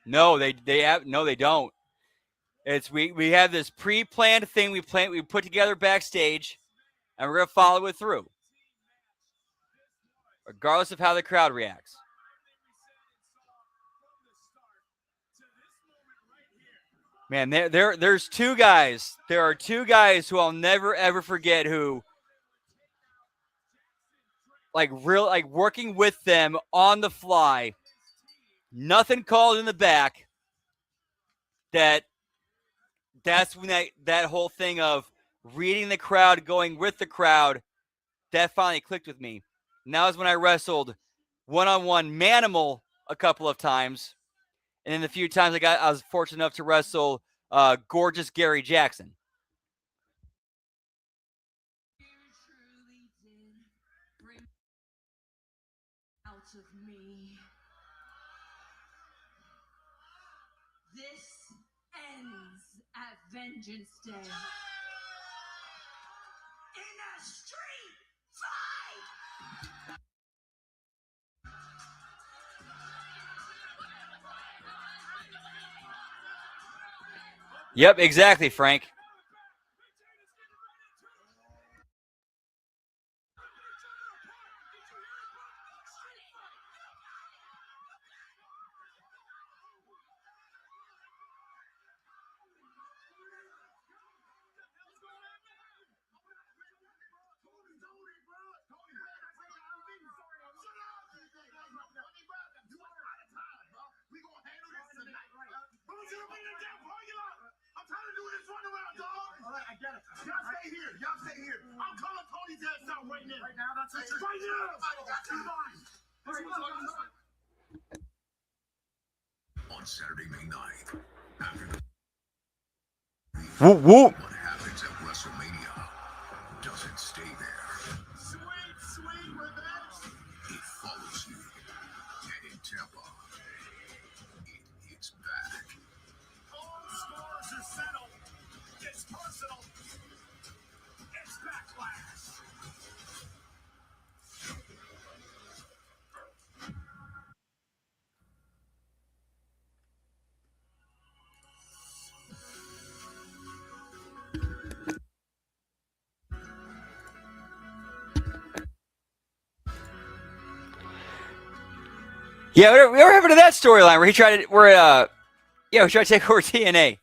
No, they don't. It's we have this pre-planned thing we put together backstage, and we're gonna follow it through, regardless of how the crowd reacts. Man, there's two guys. There are two guys who I'll never ever forget who working with them on the fly. Nothing called in the back. That's when that whole thing of reading the crowd, going with the crowd, that finally clicked with me. And that was when I wrestled one-on-one Manimal a couple of times. And then the few times I was fortunate enough to wrestle gorgeous Gary Jackson. Out of me. This ends at Vengeance Day. In a street fight! Yep, exactly, Frank. Y'all stay here. I'm calling Tony's ass out right now. Right now? That's it. Right now. On Saturday, May 9th, after the Whoop, whoop. what happens at WrestleMania doesn't stay there. Sweet revenge. It follows you. And in Tampa, it hits back. All scores are settled. It's personal. It's backlash. Yeah, whatever happened to that storyline where he tried to we tried to take over TNA.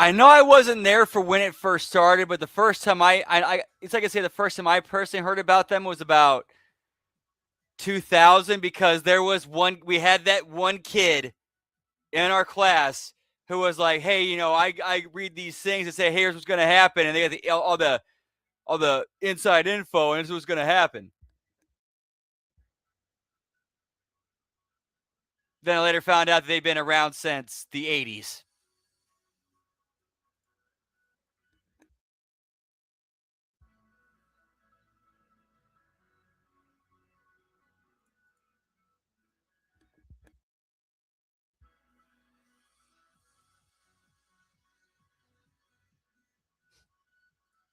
I know I wasn't there for when it first started, but the first time it's like I say, the first time I personally heard about them was about 2000, because we had that one kid in our class who was like, hey, I read these things and say, hey, here's what's going to happen. And they got all the inside info, and this is what's going to happen. Then I later found out that they've been around since the 80s.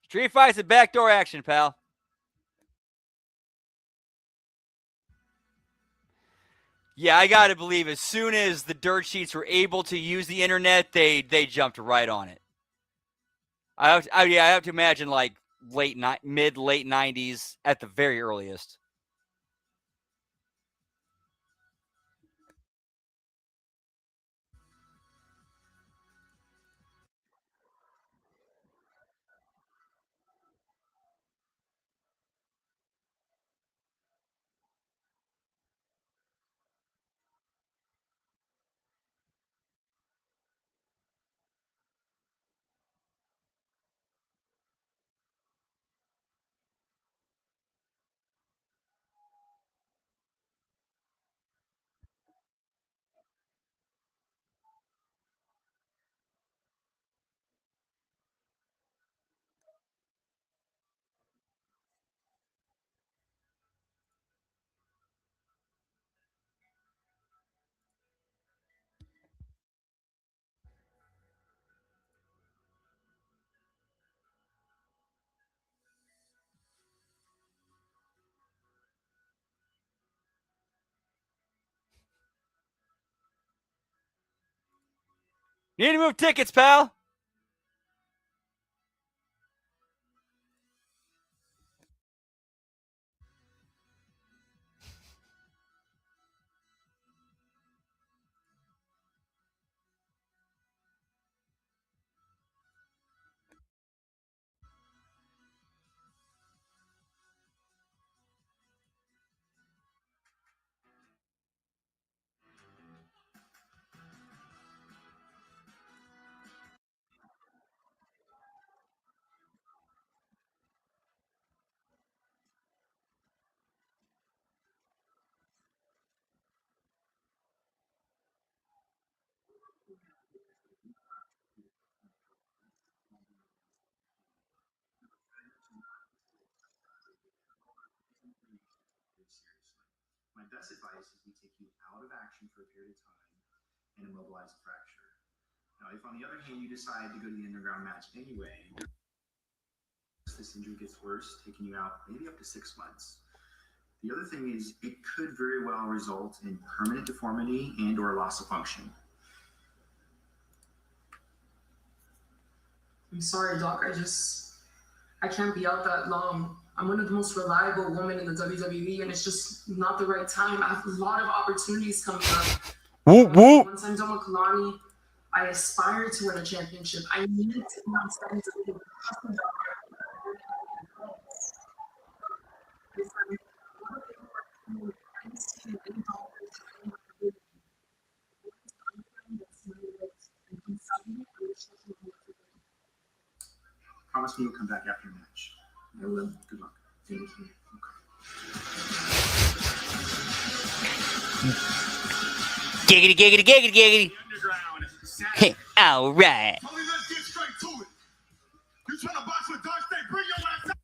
Street Fights and backdoor action, pal. Yeah, I got to believe as soon as the dirt sheets were able to use the internet, they jumped right on it. I have to imagine like mid late 90s at the very earliest. You need to move tickets, pal. My best advice is we take you out of action for a period of time and immobilize the fracture. Now, if on the other hand you decide to go to the underground match anyway, this injury gets worse, taking you out maybe up to 6 months. The other thing is it could very well result in permanent deformity and or loss of function. I'm sorry, Doc. I can't be out that long. I'm one of the most reliable women in the WWE, and it's just not the right time. I have a lot of opportunities coming up. Whoop, whoop. Once I'm done with Kalani, I aspire to win a championship. I need to be on standing to be a custom doctor. Promise me you'll come back after the match. I will. Good luck. Thank you. Giggity, giggity, giggity, giggity. Hey, all right. Tony, let's get straight to it. You trying to box with Dark State? Bring your ass out.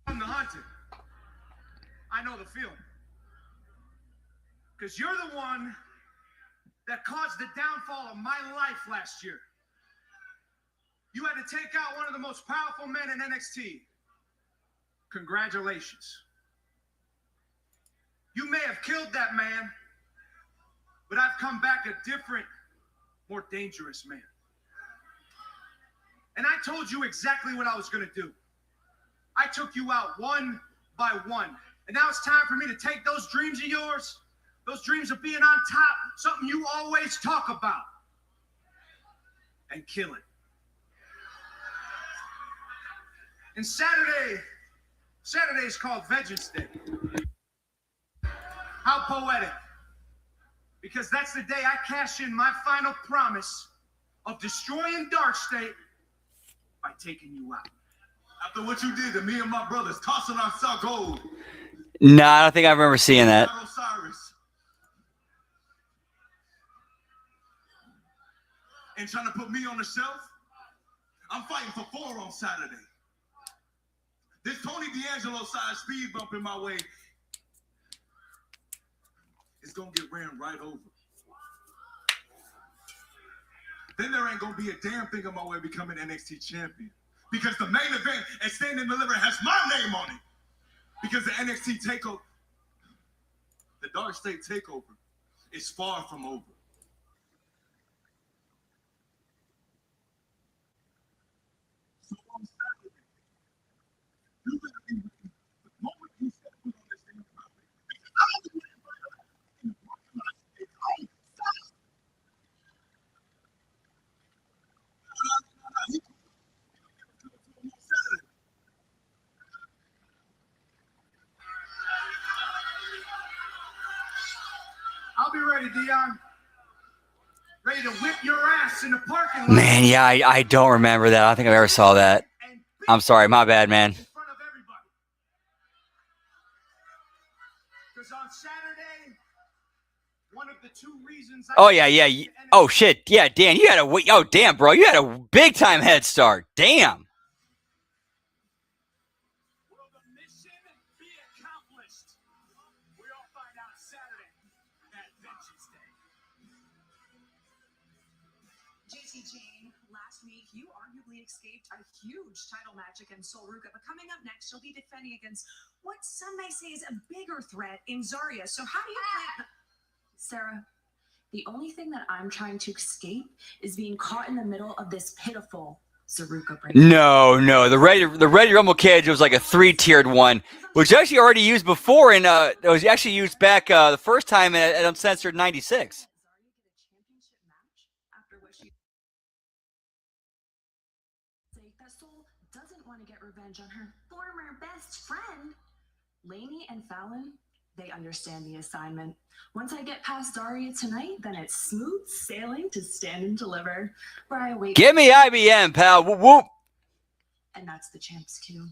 I'm the hunted. I know the feeling. Because you're the one that caused the downfall of my life last year. You had to take out one of the most powerful men in NXT. Congratulations. have killed that man, but I've come back a different, more dangerous man. And I told you exactly what I was going to do. I took you out one by one. And now it's time for me to take those dreams of yours, those dreams of being on top, something you always talk about, and kill it. And Saturday is called Vengeance Day. How poetic. Because that's the day I cash in my final promise of destroying Dark State by taking you out. After what you did to me and my brothers, tossing our saw gold. No, I don't think I remember seeing that. Osiris. And trying to put me on the shelf. I'm fighting for 4 on Saturday. This Tony D'Angelo size speed bump in my way is gonna get ran right over. Then there ain't gonna be a damn thing on my way becoming NXT champion. Because the main event and Stand and Deliver has my name on it. Because the NXT takeover, the Dark State takeover, is far from over. So on Saturday, you better be ready the moment you step foot on this damn property. Because I was waiting for you in the parking lot. It's on Saturday. I'll be ready, Dion. Ready to whip your ass in the parking lot. Man, yeah, I don't remember that. I don't think I ever saw that. I'm sorry, my bad, man. In front of everybody. Because on Saturday, one of the 2 reasons I Oh, yeah. Oh, shit. Yeah, Dan, you had a... Oh, damn, bro. You had a big-time head start. Damn. Will the mission be accomplished? We all find out Saturday at Vengeance Day. JC Jane, last week you arguably escaped a huge title match against Sol Ruka, but coming up next, you'll be defending against what some may say is a bigger threat in Zarya. So how do you plan? Sarah, the only thing that I'm trying to escape is being caught in the middle of this pitiful Zaruka break. No. The Ready Rumble cage was like a 3-tiered one, which actually already used before, and it was actually used back the first time at Uncensored 96. Sol doesn't want to get revenge on her former best friend. Lainey and Fallon, they understand the assignment. Once I get past Daria tonight, then it's smooth sailing to Stand and Deliver, where I await. Give me IBM, pal. Whoop, whoop. And that's the champ's cue.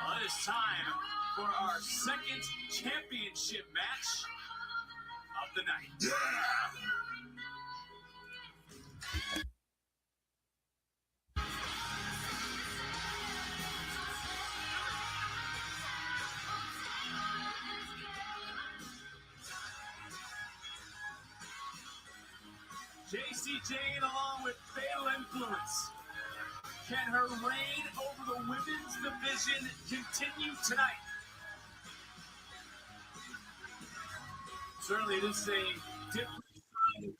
Well, it is time for our second championship match of the night. Yeah! JC Jane along with Fatal Influence. Can her reign over the women's division continue tonight? Certainly it is a different sign.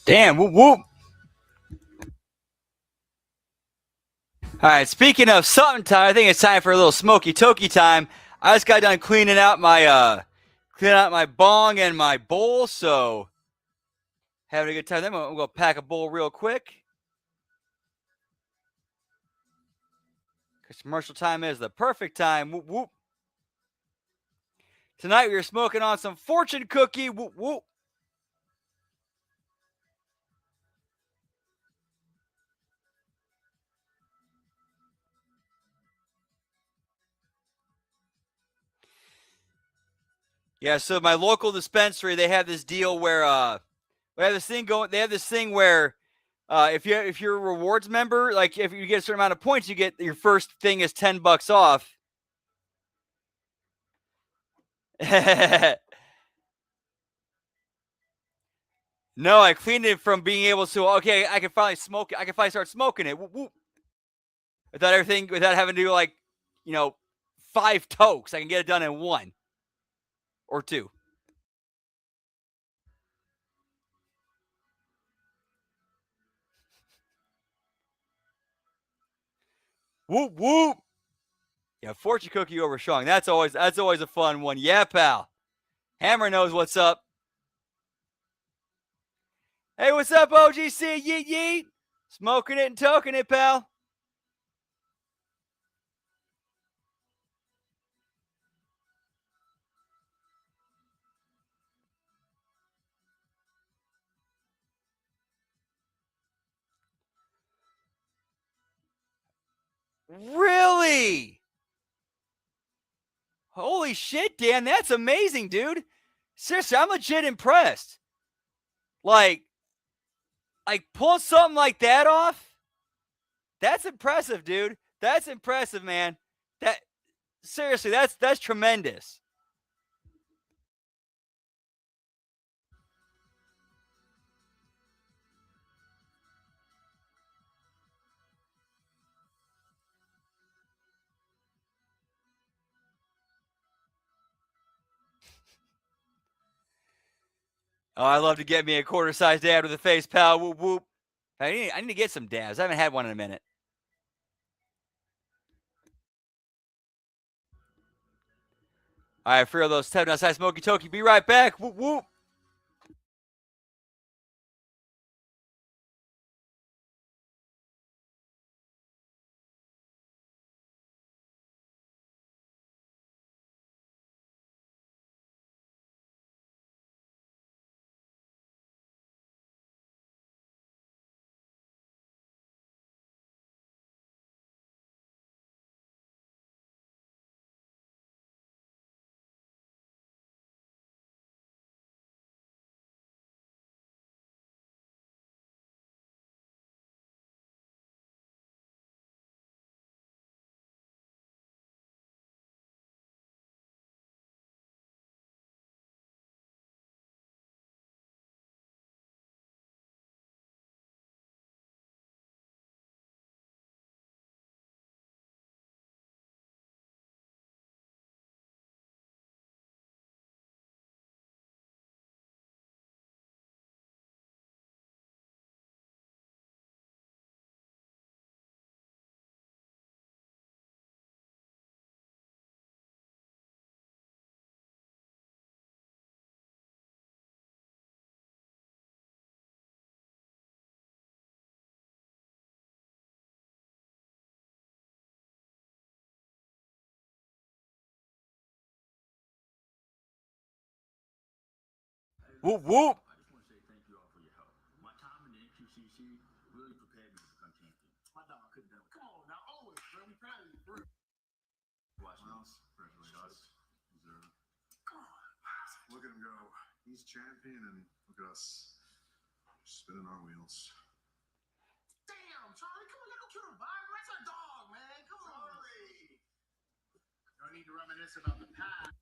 Damn, whoop, whoop. All right, speaking of something time, I think it's time for a little smoky toky time. I just got done cleaning out my bong and my bowl, so Having a good time. Then we'll go pack a bowl real quick. Because commercial time is the perfect time. Whoop, whoop. Tonight we are smoking on some fortune cookie. Whoop, whoop. Yeah, so my local dispensary, they have this deal where they have this thing going. They have this thing where if you're a rewards member, like if you get a certain amount of points, you get your first thing is $10 off. No, I cleaned it from being able to. Okay, I can finally smoke it. I can finally start smoking it. Whoop, whoop. Without everything, without having to do like, 5 tokes. I can get it done in 1 or 2. Whoop whoop. Yeah, fortune cookie over Shong. That's always a fun one. Yeah, pal. Hammer knows what's up. Hey, what's up, OGC? Yeet yeet. Smoking it and toking it, pal. Really? Holy shit, Dan. That's amazing, dude. Seriously, I'm legit impressed. Like pull something like that off? That's impressive, dude. That's impressive, man. That seriously, that's tremendous. Oh, I love to get me a quarter-sized dab to the face, pal. Whoop whoop. I need to get some dabs. I haven't had one in a minute. All right, for those stepping outside Smoky Toki. Be right back. Whoop whoop. Whoop whoop. I just want to say thank you all for your help. My time in the NQCC really prepared me to become champion. My dog couldn't do it. Come on now, always, bro. We proud of you, bro. Watch us. Congratulations. Us. Deserve it. Come on. Look at him go. He's champion, and look at us spinning our wheels. Damn, Charlie, come on, let him kill the vibe. That's our dog, man. Come on. Charlie. No need to reminisce about the past.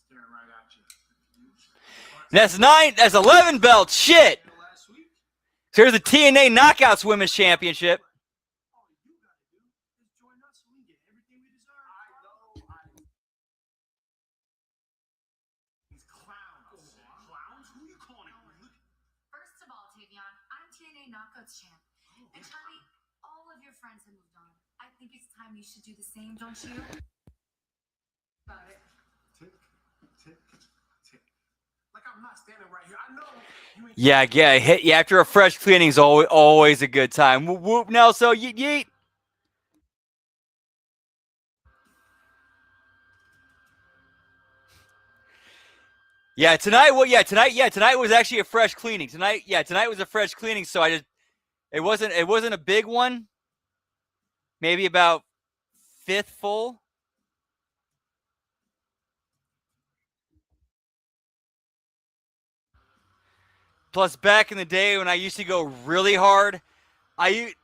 Staring right at you. That's 9. That's 11 belts. Shit. So here's the TNA Knockouts Women's Championship. All you gotta do is join us so we can get everything we deserve. These clowns. Clowns? Who are you calling? First of all, Tavion, I'm TNA Knockouts champ. And Charlie, all of your friends have moved on. I think it's time you should do the same, don't you? About it. Tick, tick, tick. Like I'm I'm not standing right here. I know you ain't. Yeah. After a fresh cleaning's always a good time. Whoop, whoop, Nelson, yeet, yeet. Yeah, tonight. Well, yeah, tonight. Yeah, tonight was actually a fresh cleaning. Tonight was a fresh cleaning. So it wasn't a big one. Maybe about fifth full. Plus, back in the day when I used to go really hard,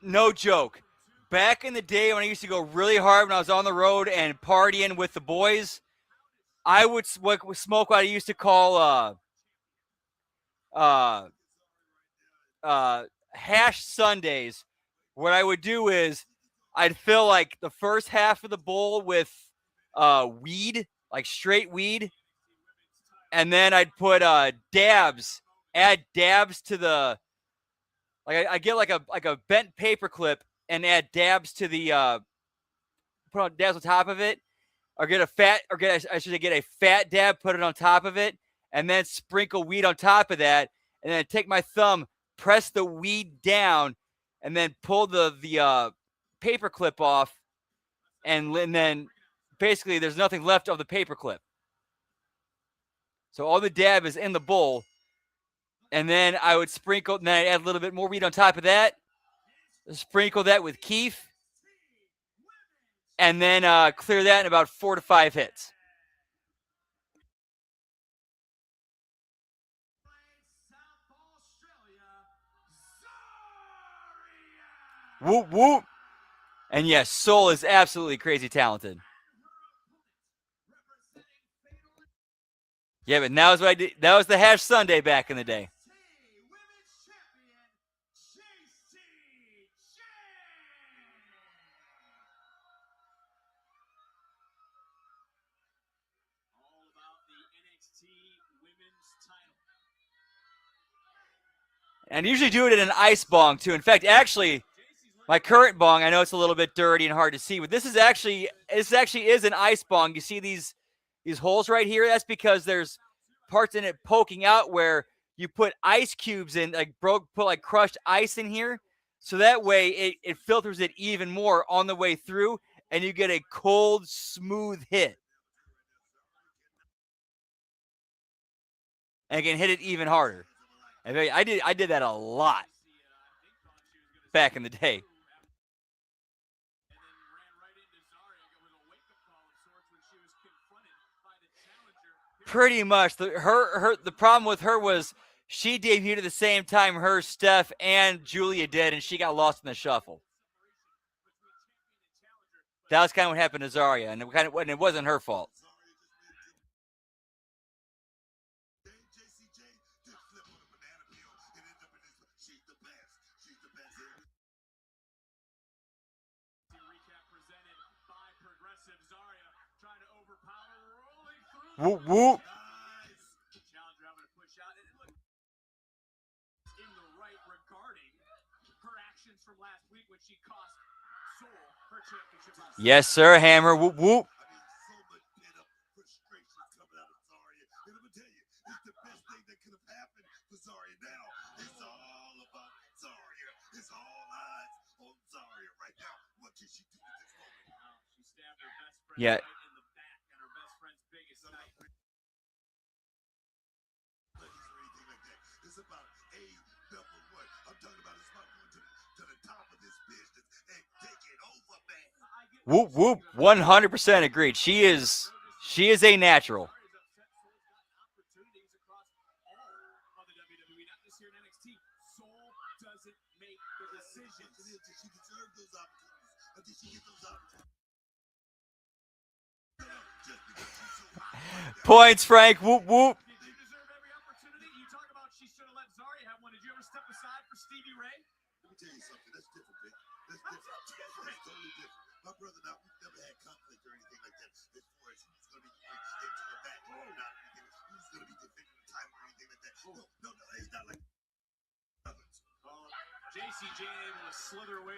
no joke. Back in the day when I used to go really hard when I was on the road and partying with the boys, I would smoke what I used to call hash Sundays. What I would do is I'd fill like the first half of the bowl with weed, like straight weed, and then I'd put dabs, add dabs to the I get like a bent paper clip and add dabs to the put on dabs on top of it, or get a fat or get I should get a fat dab, put it on top of it, and then sprinkle weed on top of that, and then take my thumb, press the weed down, and then pull the paper clip off, and then basically there's nothing left of the paper clip. So all the dab is in the bowl, and then I would sprinkle, and then I'd add a little bit more weed on top of that, sprinkle that with keef, and then clear that in about 4 to 5 hits. Whoop, whoop. And yes, Soul is absolutely crazy talented. Yeah, but now is what I did. That was the hash Sunday back in the day. All about the NXT Women's title. And I usually do it in an ice bong too. In fact, actually, my current bong, I know it's a little bit dirty and hard to see, but this actually is an ice bong. You see these holes right here? That's because there's parts in it poking out where you put ice cubes in, put like crushed ice in here. So that way it filters it even more on the way through, and you get a cold, smooth hit. And can hit it even harder. And I did that a lot back in the day. Pretty much. The problem with her was she debuted at the same time her, Steph, and Julia did, and she got lost in the shuffle. That was kind of what happened to Zarya, and it wasn't her fault. Whoop, whoop. Challenger having to push out. And look, in the right regarding her actions from last week when she cost Soul her championship. Yes, sir, Hammer. Whoop, whoop. Yeah. It's about I'm talking about it's about going to the top of this business and take it over, man. Whoop, whoop. 100% agreed. She is a natural. Points, Frank. Whoop, whoop. They deserve every opportunity. You talk about she should have let Zarya have one. Did you ever step aside for Stevie Ray? Let me tell you something. That's different, Vic. That's different. That's totally different. My brother and I, we've never had conflict or anything like that. As far as who's going to be into the back or not anything, who's going to be defending the title or anything like that. No, it's not like others. JCJ able to slither away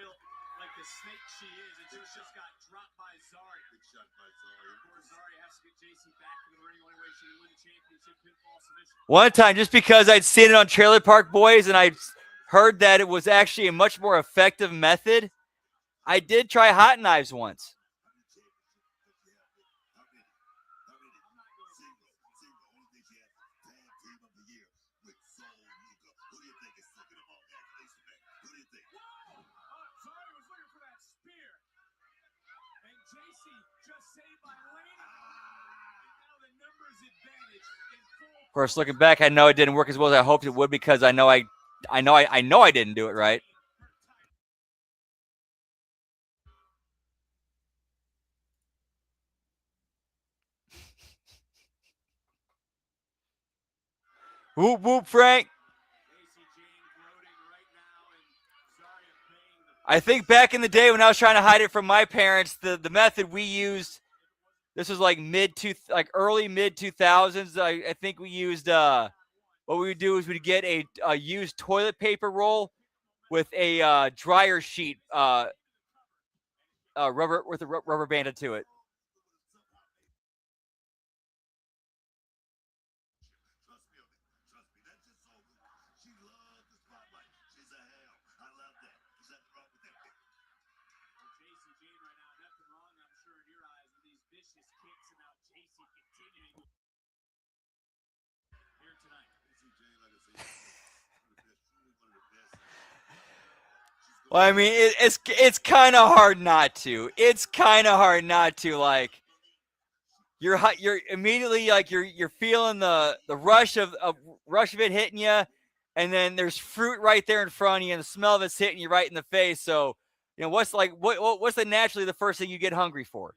like the snake she is, and just got dropped by Zari. Big shot by Zari. Of course, Zari has to get JC back in the ring. Only way she can win the championship pinfall submission. One time, just because I'd seen it on Trailer Park Boys and I heard that it was actually a much more effective method, I did try hot knives once. Of course, looking back, I know it didn't work as well as I hoped it would because I know I didn't do it right. Whoop whoop, Frank. I think back in the day when I was trying to hide it from my parents, the method we used, this was like early mid 2000s. I think we used what we would do is we'd get a used toilet paper roll with a dryer sheet rubber with a rubber banded to it. Well, I mean, it's kind of hard not to. It's kind of hard not to. Like, you're immediately like you're feeling the rush of it hitting you, and then there's fruit right there in front of you, and the smell of it's hitting you right in the face. So, what's naturally the first thing you get hungry for?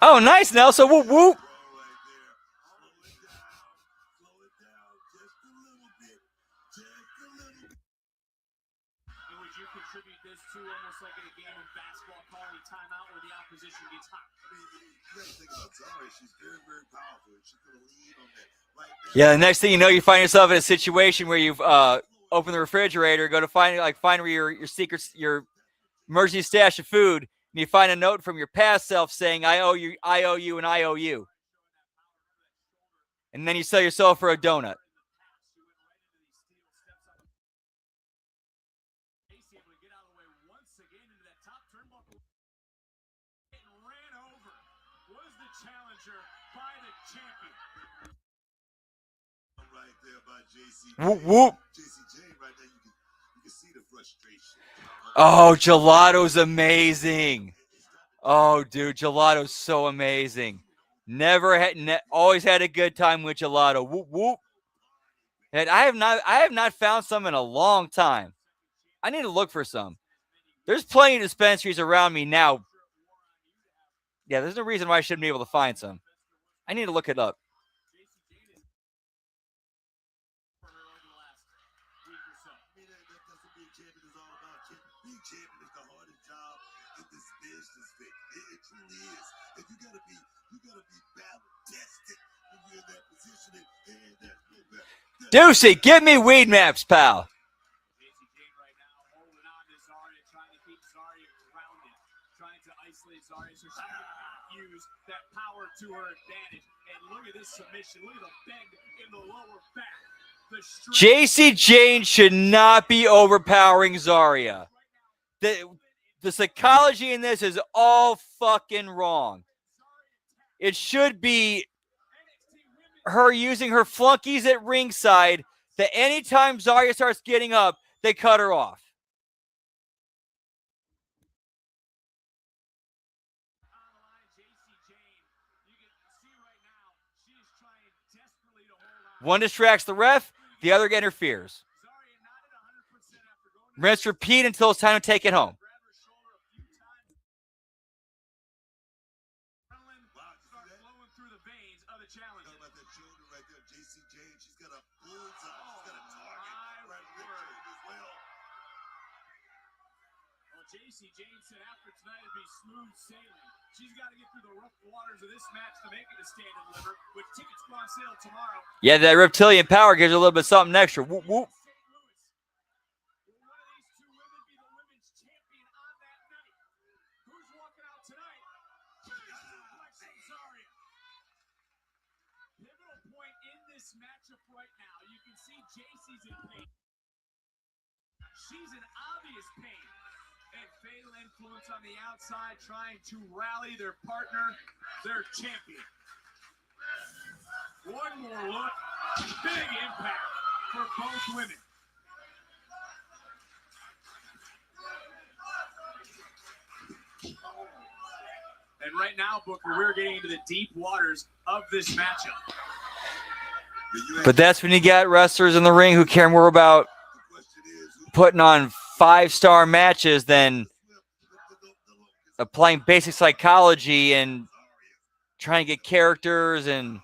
Oh, nice, Nelson. Whoop, whoop. Would you contribute this to almost like in a game of basketball calling timeout where the opposition gets hot? She's very, very powerful. She could lead on that right there. Yeah, the next thing you know, you find yourself in a situation where you've opened the refrigerator, go to find where your emergency stash of food, and you find a note from your past self saying, I owe you, and I owe you. And then you sell yourself for a donut. Whoop, whoop. Oh, gelato's amazing. Oh, dude, gelato's so amazing. Always had a good time with gelato. Whoop, whoop. And I have not found some in a long time. I need to look for some. There's plenty of dispensaries around me now. Yeah, there's no reason why I shouldn't be able to find some. I need to look it up. Deucey, give me weed maps, pal. To her advantage, and look at this submission. Look at the bend in the lower back. JC Jane should not be overpowering Zarya. The psychology in this is all fucking wrong. It should be her using her flunkies at ringside that anytime Zarya starts getting up, they cut her off. One distracts the ref, the other interferes. Rinse, repeat until it's time to take it home. Well, JC Jane said after tonight it'd be smooth sailing. She's got to get through the rough waters of this match to make it to Stand and Deliver, with tickets go on sale tomorrow. Yeah, that reptilian power gives her a little bit something extra. Whoop, whoop. Will one of these two women be the women's champion on that night? Who's walking out tonight? Zaria. Pivotal point in this matchup right now. You can see JC's in pain. She's in obvious pain. And Fatal Influence on the outside trying to rally their partner, their champion. One more look. Big impact for both women. And right now, Booker, we're getting into the deep waters of this matchup. But that's when you got wrestlers in the ring who care more about putting on 5-star matches than applying basic psychology and trying to get characters and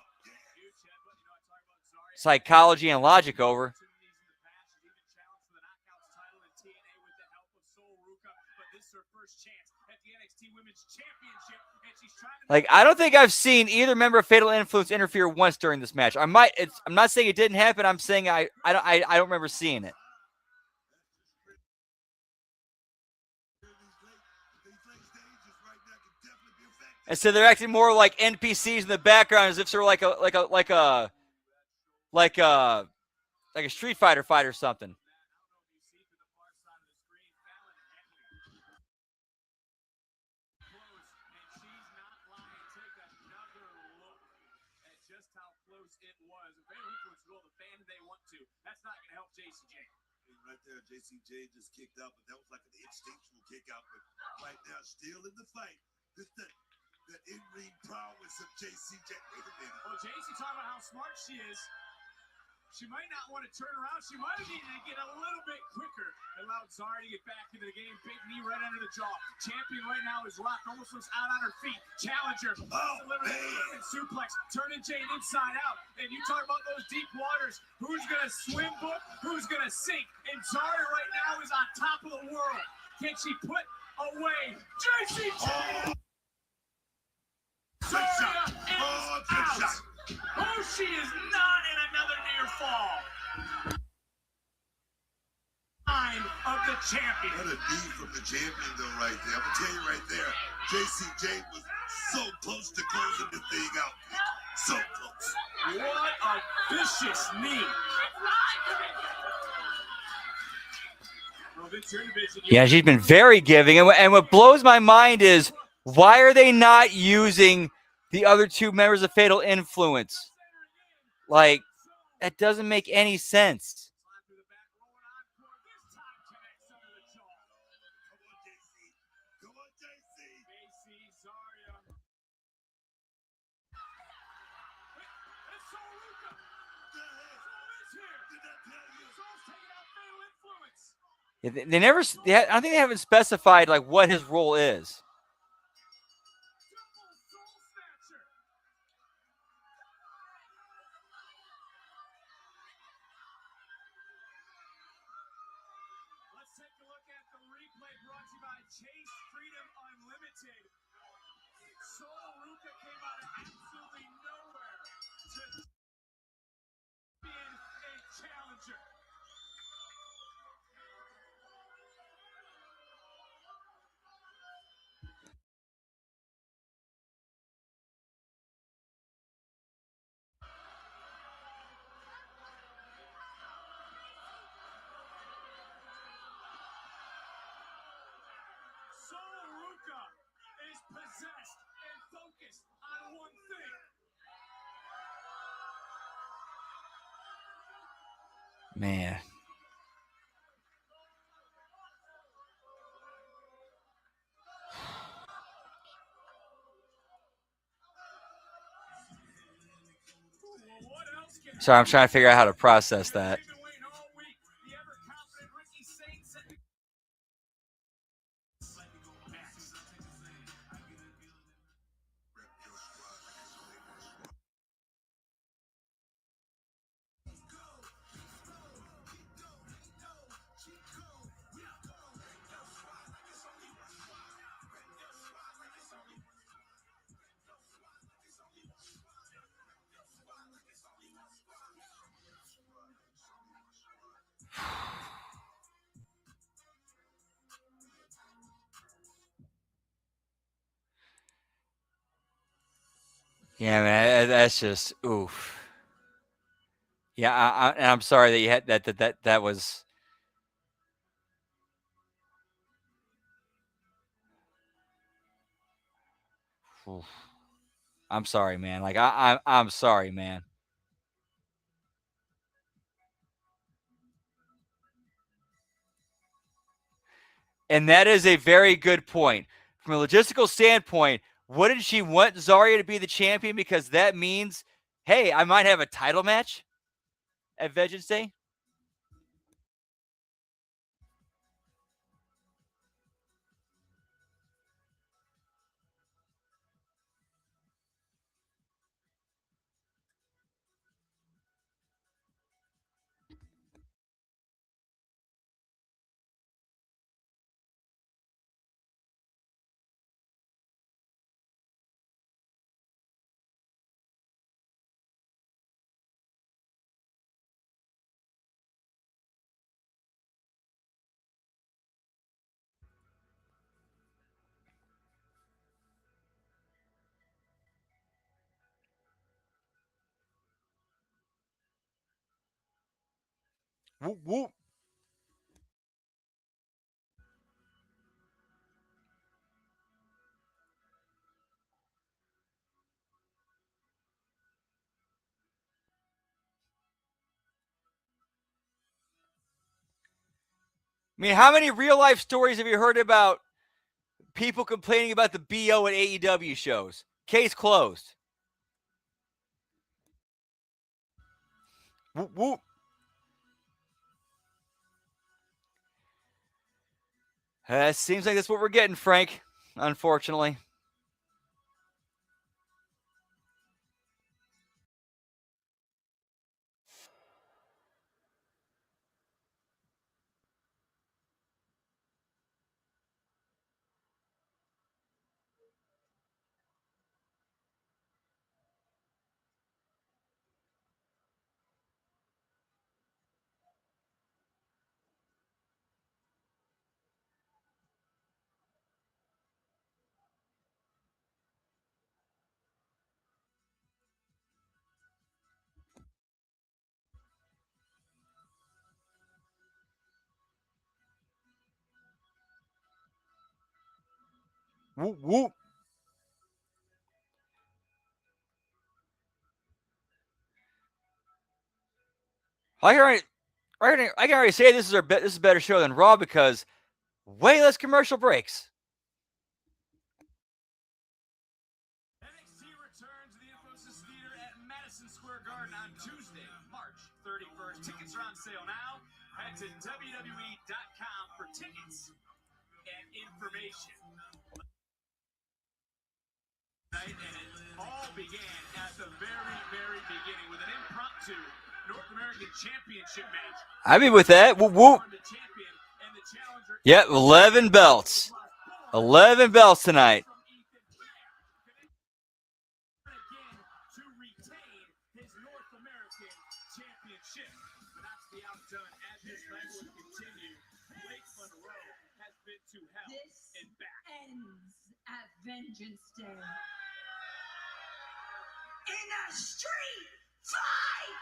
psychology and logic over. Like, I don't think I've seen either member of Fatal Influence interfere once during this match. I'm not saying it didn't happen. I'm saying I don't remember seeing it. And so they're acting more like NPCs in the background, as if they're like a Street Fighter fight or something. That's not going to help JC Jane. Right there, JC Jane just kicked out, but that was like an instinctual kick out. But right now, still in the fight. Just that in-ring prowess of JC Jane. Wait a minute. Well, JC talking about how smart she is. She might not want to turn around. She might have needed to get a little bit quicker. Allowed Zari to get back into the game. Big knee right under the jaw. Champion right now is locked. Almost looks out on her feet. Challenger. Delivering a suplex. Turning Jane inside out. And you talk about those deep waters. Who's going to swim, Book? Who's going to sink? And Zari right now is on top of the world. Can she put away JC Jane? Zaria is out. Oh, she is not in another near fall. Time of the champion. What a knee from the champion, though, right there. I'm going to tell you right there, JC Jane was so close to closing the thing out. So close. What a vicious knee. Yeah, she's been very giving. And what blows my mind is, why are they not using the other two members of Fatal Influence? Like, that doesn't make any sense. They never. I don't think they haven't specified like what his role is. Let's take a look at the replay brought to you by Chase Freedom Unlimited. Soul Ruka came out of absolutely nowhere to be a challenger. Soul Ruka is possessed and focused on one thing. Man. Sorry, I'm trying to figure out how to process that. Yeah, man, that's just oof. Yeah, I'm sorry that you had that was. Oof. I'm sorry, man. Like I'm sorry, man. And that is a very good point. From a logistical standpoint, wouldn't she want Zarya to be the champion? Because that means, hey, I might have a title match at Vengeance Day. Whoop, whoop. I mean, how many real life stories have you heard about people complaining about the BO at AEW shows? Case closed. Whoop, whoop. Seems like that's what we're getting, Frank, unfortunately. Whoop, whoop. I can already say this is a better show than Raw because way less commercial breaks. NXT returns to the Infosys Theater at Madison Square Garden on Tuesday, March 31st. Tickets are on sale now. Head to WWE.com for tickets and information. And it all began at the very, very beginning with an impromptu North American Championship match. I'd be with that. Whoop, whoop. Yep, 11 belts. 11 belts tonight. To retain his North American Championship. But not to be outdone as this match will continue. Blake Monroe has been to hell and back. Ends at Vengeance Day. In a street fight!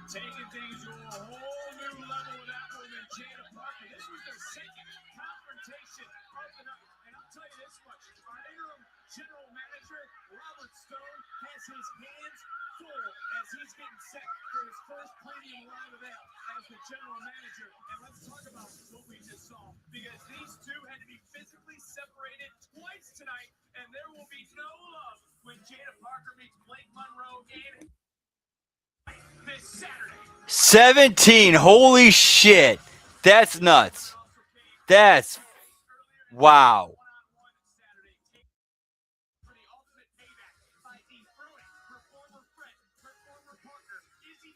Taking things to a whole new level with that woman, Jada Parker. This was their second confrontation of the night. And I'll tell you this much. Our interim general manager, Robert Stone, has his hands full as he's getting set for his first Premium Live event as the general manager. And let's talk about what we just saw. Because these two had to be physically separated twice tonight. And there will be no love when Jada Parker meets Blake Monroe in this Saturday. 17. Holy shit. That's nuts. That's wow.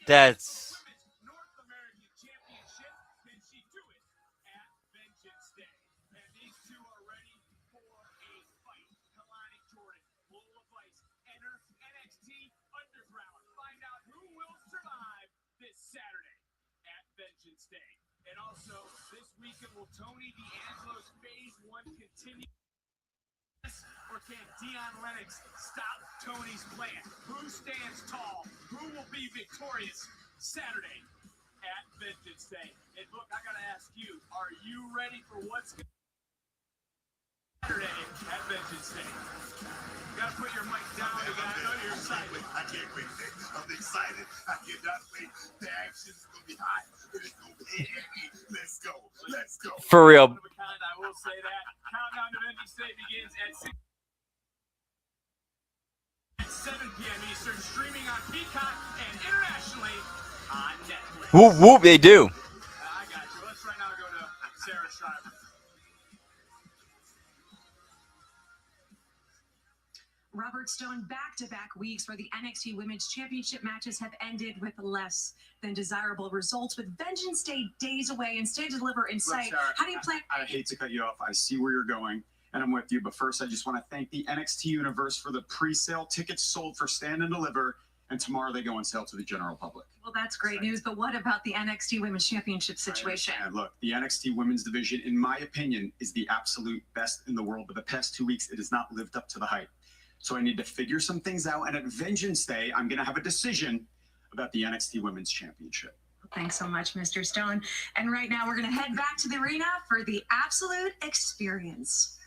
That's North American Championship. Can she do it at Vengeance Day? And these two are ready for a fight. Kalani Jordan, Lola Vice, enter NXT Underground. Find out who will survive this Saturday at Vengeance Day. And also, this weekend, will Tony D'Angelo's Phase 1 continue? Or can Deion Lennox stop Tony's plan? Who stands tall? Who will be victorious Saturday at Vengeance Day? And look, I gotta ask you, are you ready for what's going to Saturday at Vengeance Day? You gotta put your mic down again. I know you're excited. I can't wait. I'm excited. I cannot wait. The action is going to be hot. It's going to be heavy. Let's go. Let's go. For real. One of a kind, I will say that. Countdown to Vengeance Day begins at 7 p.m. Eastern, streaming on Peacock and internationally on Netflix. Whoop, whoop, they do. I got you. Let's right now go to Sarah Schreiber. Robert Stone, back-to-back weeks where the NXT Women's Championship matches have ended with less than desirable results, with Vengeance Day days away and Stay to Deliver in sight. Sarah, How do you plan? I hate to cut you off. I see where you're going, and I'm with you. But first, I just want to thank the NXT Universe for the pre-sale tickets sold for Stand and Deliver, and tomorrow they go on sale to the general public. Well, that's great news, but what about the NXT Women's Championship situation? And look, the NXT Women's Division, in my opinion, is the absolute best in the world. But the past 2 weeks, it has not lived up to the hype. So I need to figure some things out. And at Vengeance Day, I'm going to have a decision about the NXT Women's Championship. Thanks so much, Mr. Stone. And right now, we're going to head back to the arena for the absolute experience.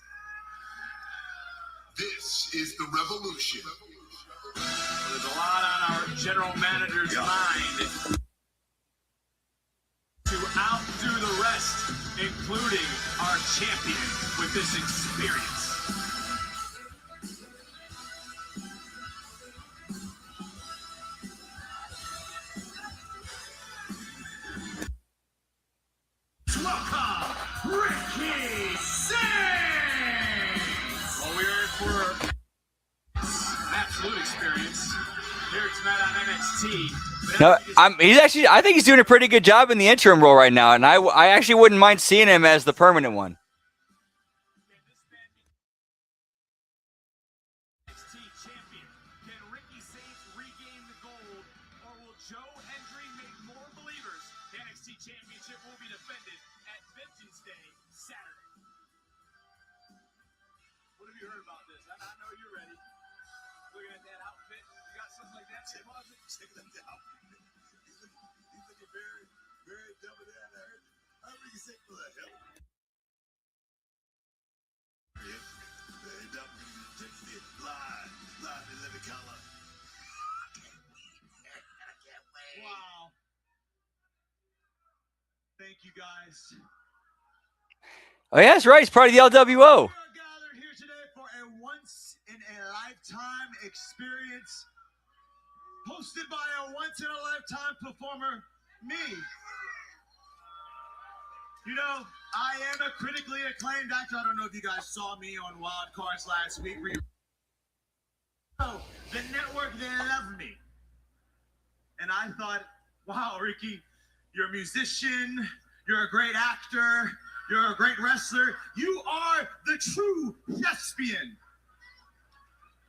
This is the revolution. There's a lot on our general manager's mind to outdo the rest, including our champion, with this experience. Welcome, Ricky Singh! Well, we're in for an absolute experience here tonight on NXT. No, I think he's doing a pretty good job in the interim role right now, and I actually wouldn't mind seeing him as the permanent one. NXT champion. Can Ricky Singh regain the gold, or will Joe Hendry make more believers? The NXT championship will be defended at Vengeance Day Saturday. What have you heard about this? I know you're ready. Looking at that outfit, you got something like that in your closet? Check that out. He's looking very, very double down there. I think he's sick for the hell. Very double. Just it live in living color. I can't wait. Wow. Thank you, guys. Oh, yeah, that's right. He's part of the LWO. We are gathered here today for a once-in-a-lifetime experience hosted by a once-in-a-lifetime performer, me. You know, I am a critically acclaimed actor. I don't know if you guys saw me on Wild Cards last week. The network, they love me. And I thought, wow, Ricky, you're a musician, you're a great actor, you're a great wrestler. You are the true thespian.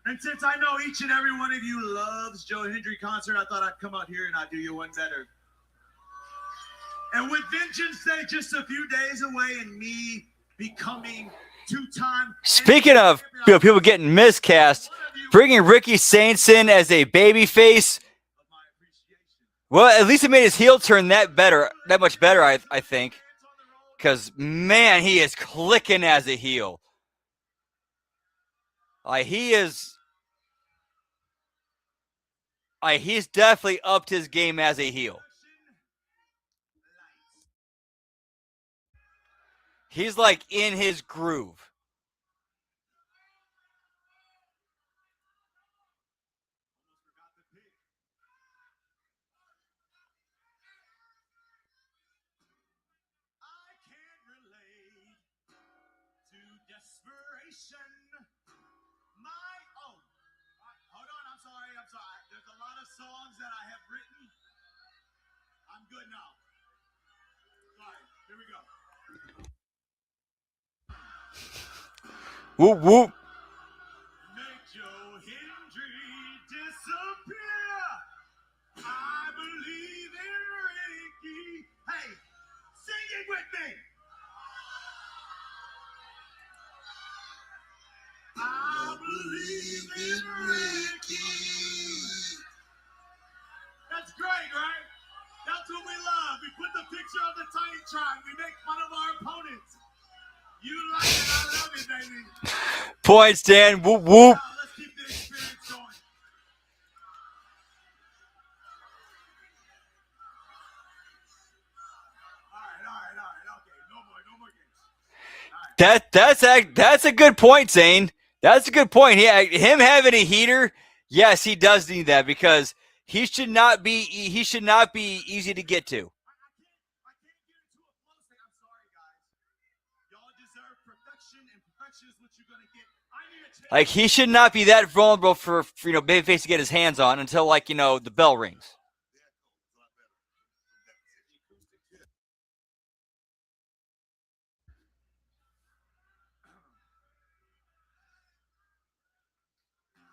And since I know each and every one of you loves Joe Hendry concert, I thought I'd come out here and I'd do you one better. And with Vengeance Day just a few days away and me becoming two-time... Speaking of people getting miscast, bringing Ricky Saints in as a babyface, well, at least it made his heel turn that much better, I think. Because, man, he is clicking as a heel. He's definitely upped his game as a heel. He's like in his groove. I can't relate to desperation. Hold on, I'm sorry. There's a lot of songs that I have written. I'm good now. Sorry, here we go. Whoop, whoop. Make Joe Hendry disappear. I believe in Ricky. Hey, sing it with me. I believe in Ricky. Points, Dan. Whoop, whoop. Now, let's keep the experience going. Okay, no more games. That's a good point, Zane. That's a good point. Him having a heater, yes, he does need that because he should not be easy to get to. I can't get into a flow state. I'm sorry, guys. Y'all deserve perfection, and perfection is what you're gonna get. I need a chance. Like he should not be that vulnerable for babyface to get his hands on until the bell rings.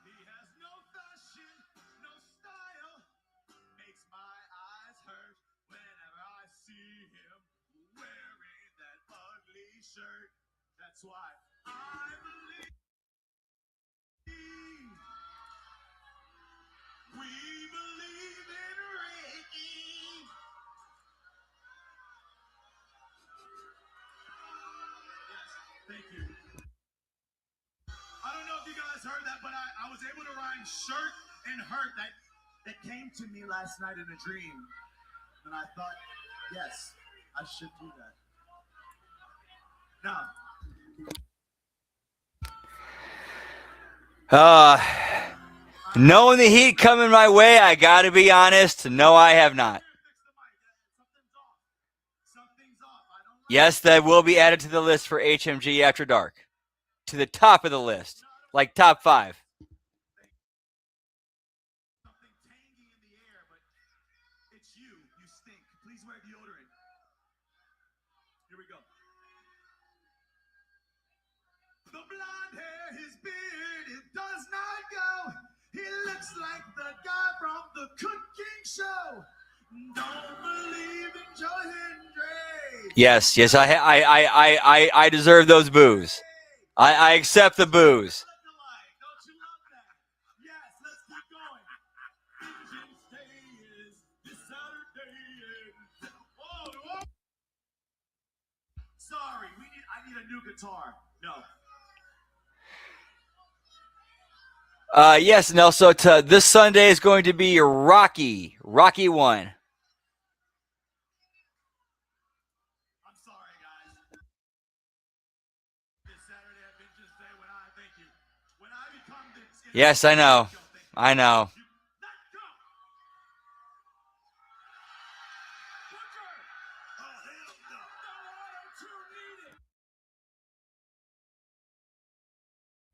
He has no fashion, no style. Makes my eyes hurt whenever I see him wearing that ugly shirt. That's why I believe we believe in Ricky. Yes, thank you. I don't know if you guys heard that, but I was able to rhyme shirt and hurt. That came to me last night in a dream. And I thought, yes, I should do that. Now, Knowing the heat coming my way, I got to be honest. No, I have not. something's off. I don't like Yes, that will be added to the list for HMG After Dark. To the top of the list. Like top 5. something tangy in the air, but it's you. You stink. Please wear deodorant. Here we go. The blonde hair, his beard, it does not go. He looks like the guy from the cooking show. Don't believe in Joe Hendry. Yes, I deserve those boos. I accept the boos. Don't you love that? Yes, let's keep going. Vengeance Day is this Saturday. Whoa. Sorry, I need a new guitar. No. Yes, and also this Sunday is going to be Rocky 1. I'm sorry, guys. This Saturday at Vengeance Day when I become this. Yes, I know. I know. Let's go. Booker. Oh, hell no. No auto-tune needed.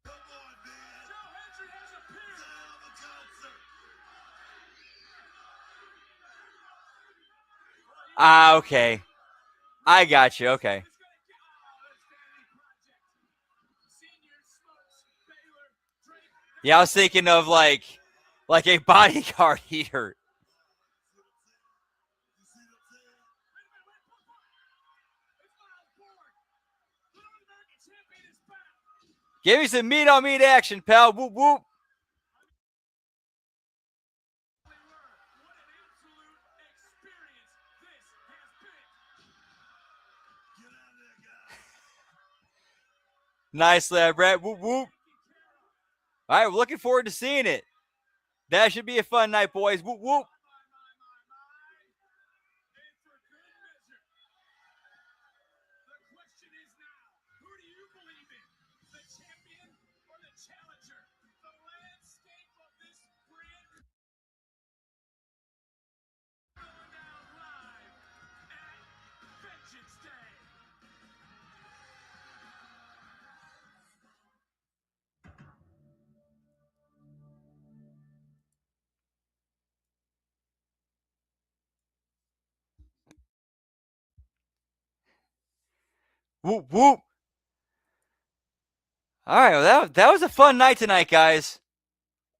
Come on, man. Joe Hendry has appeared. Hell of a concert. Okay. I got you. Okay. It's gonna get this Vanity Project. Senior Smokes, Baylor, Drake. Yeah, I was thinking of like a bodyguard heater. You see what I'm saying? Wait, it's Miles Bourne. The North American champion is back. Give me some meat on meat action, pal. Whoop whoop. What an absolute experience this has been. Get out of there, guys. Nice lad, Brett. Whoop whoop. All right, we're looking forward to seeing it. That should be a fun night, boys. Whoop whoop. And for good measure. The question is now, who do you believe in? The champion or the challenger? The landscape of this brand going down live at Vengeance Day. Whoop whoop. All right, well, that was a fun night tonight, guys.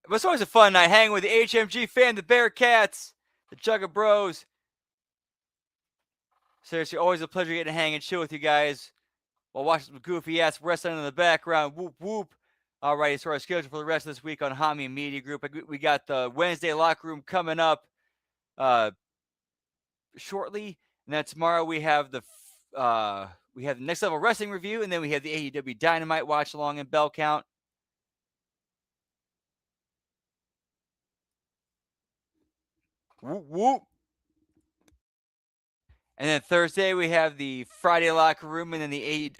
It was always a fun night hanging with the HMG fam, the Bearcats, the Jugga Bros. Seriously, always a pleasure getting to hang and chill with you guys while watching some goofy ass wrestling in the background. Whoop whoop. All right, so our schedule for the rest of this week on Hami Media Group. We got the Wednesday locker room coming up shortly, and then tomorrow we have we have the Next Level Wrestling review, and then we have the AEW Dynamite watch along and bell count. Whoop, whoop. And then Thursday we have the Friday Locker Room, and then the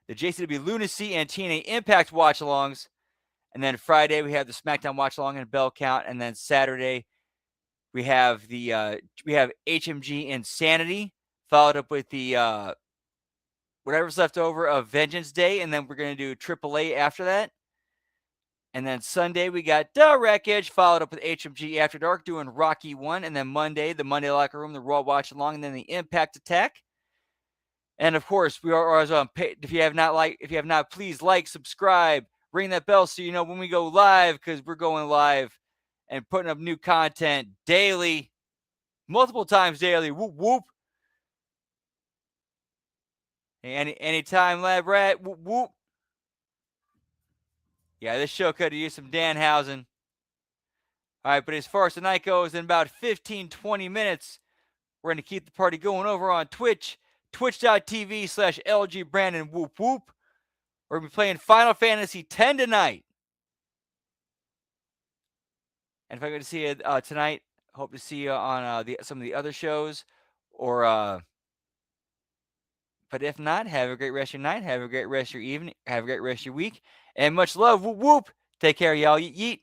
JCW Lunacy and TNA Impact watch alongs. And then Friday we have the SmackDown watch along and bell count, and then Saturday we have the HMG Insanity, followed up with the whatever's left over of Vengeance Day, and then we're going to do AAA after that. And then Sunday, we got The Wreckage, followed up with HMG After Dark, doing Rocky 1. And then Monday, the Monday Locker Room, the Raw Watch Along, and then the Impact Attack. And of course, we are always on. If you have not, please like, subscribe, ring that bell so you know when we go live, because we're going live and putting up new content daily, multiple times daily. Whoop whoop. Anytime, Lab Rat. Whoop whoop. Yeah, this show could have used some Danhausen. All right, but as far as tonight goes, in about 15, 20 minutes, we're going to keep the party going over on Twitch, twitch.tv/LG Brandon Whoop Whoop. We're going to be playing Final Fantasy X tonight. And if I go to see you tonight, hope to see you on some of the other shows. But if not, have a great rest of your night. Have a great rest of your evening. Have a great rest of your week. And much love. Whoop whoop. Take care, y'all. Yeet.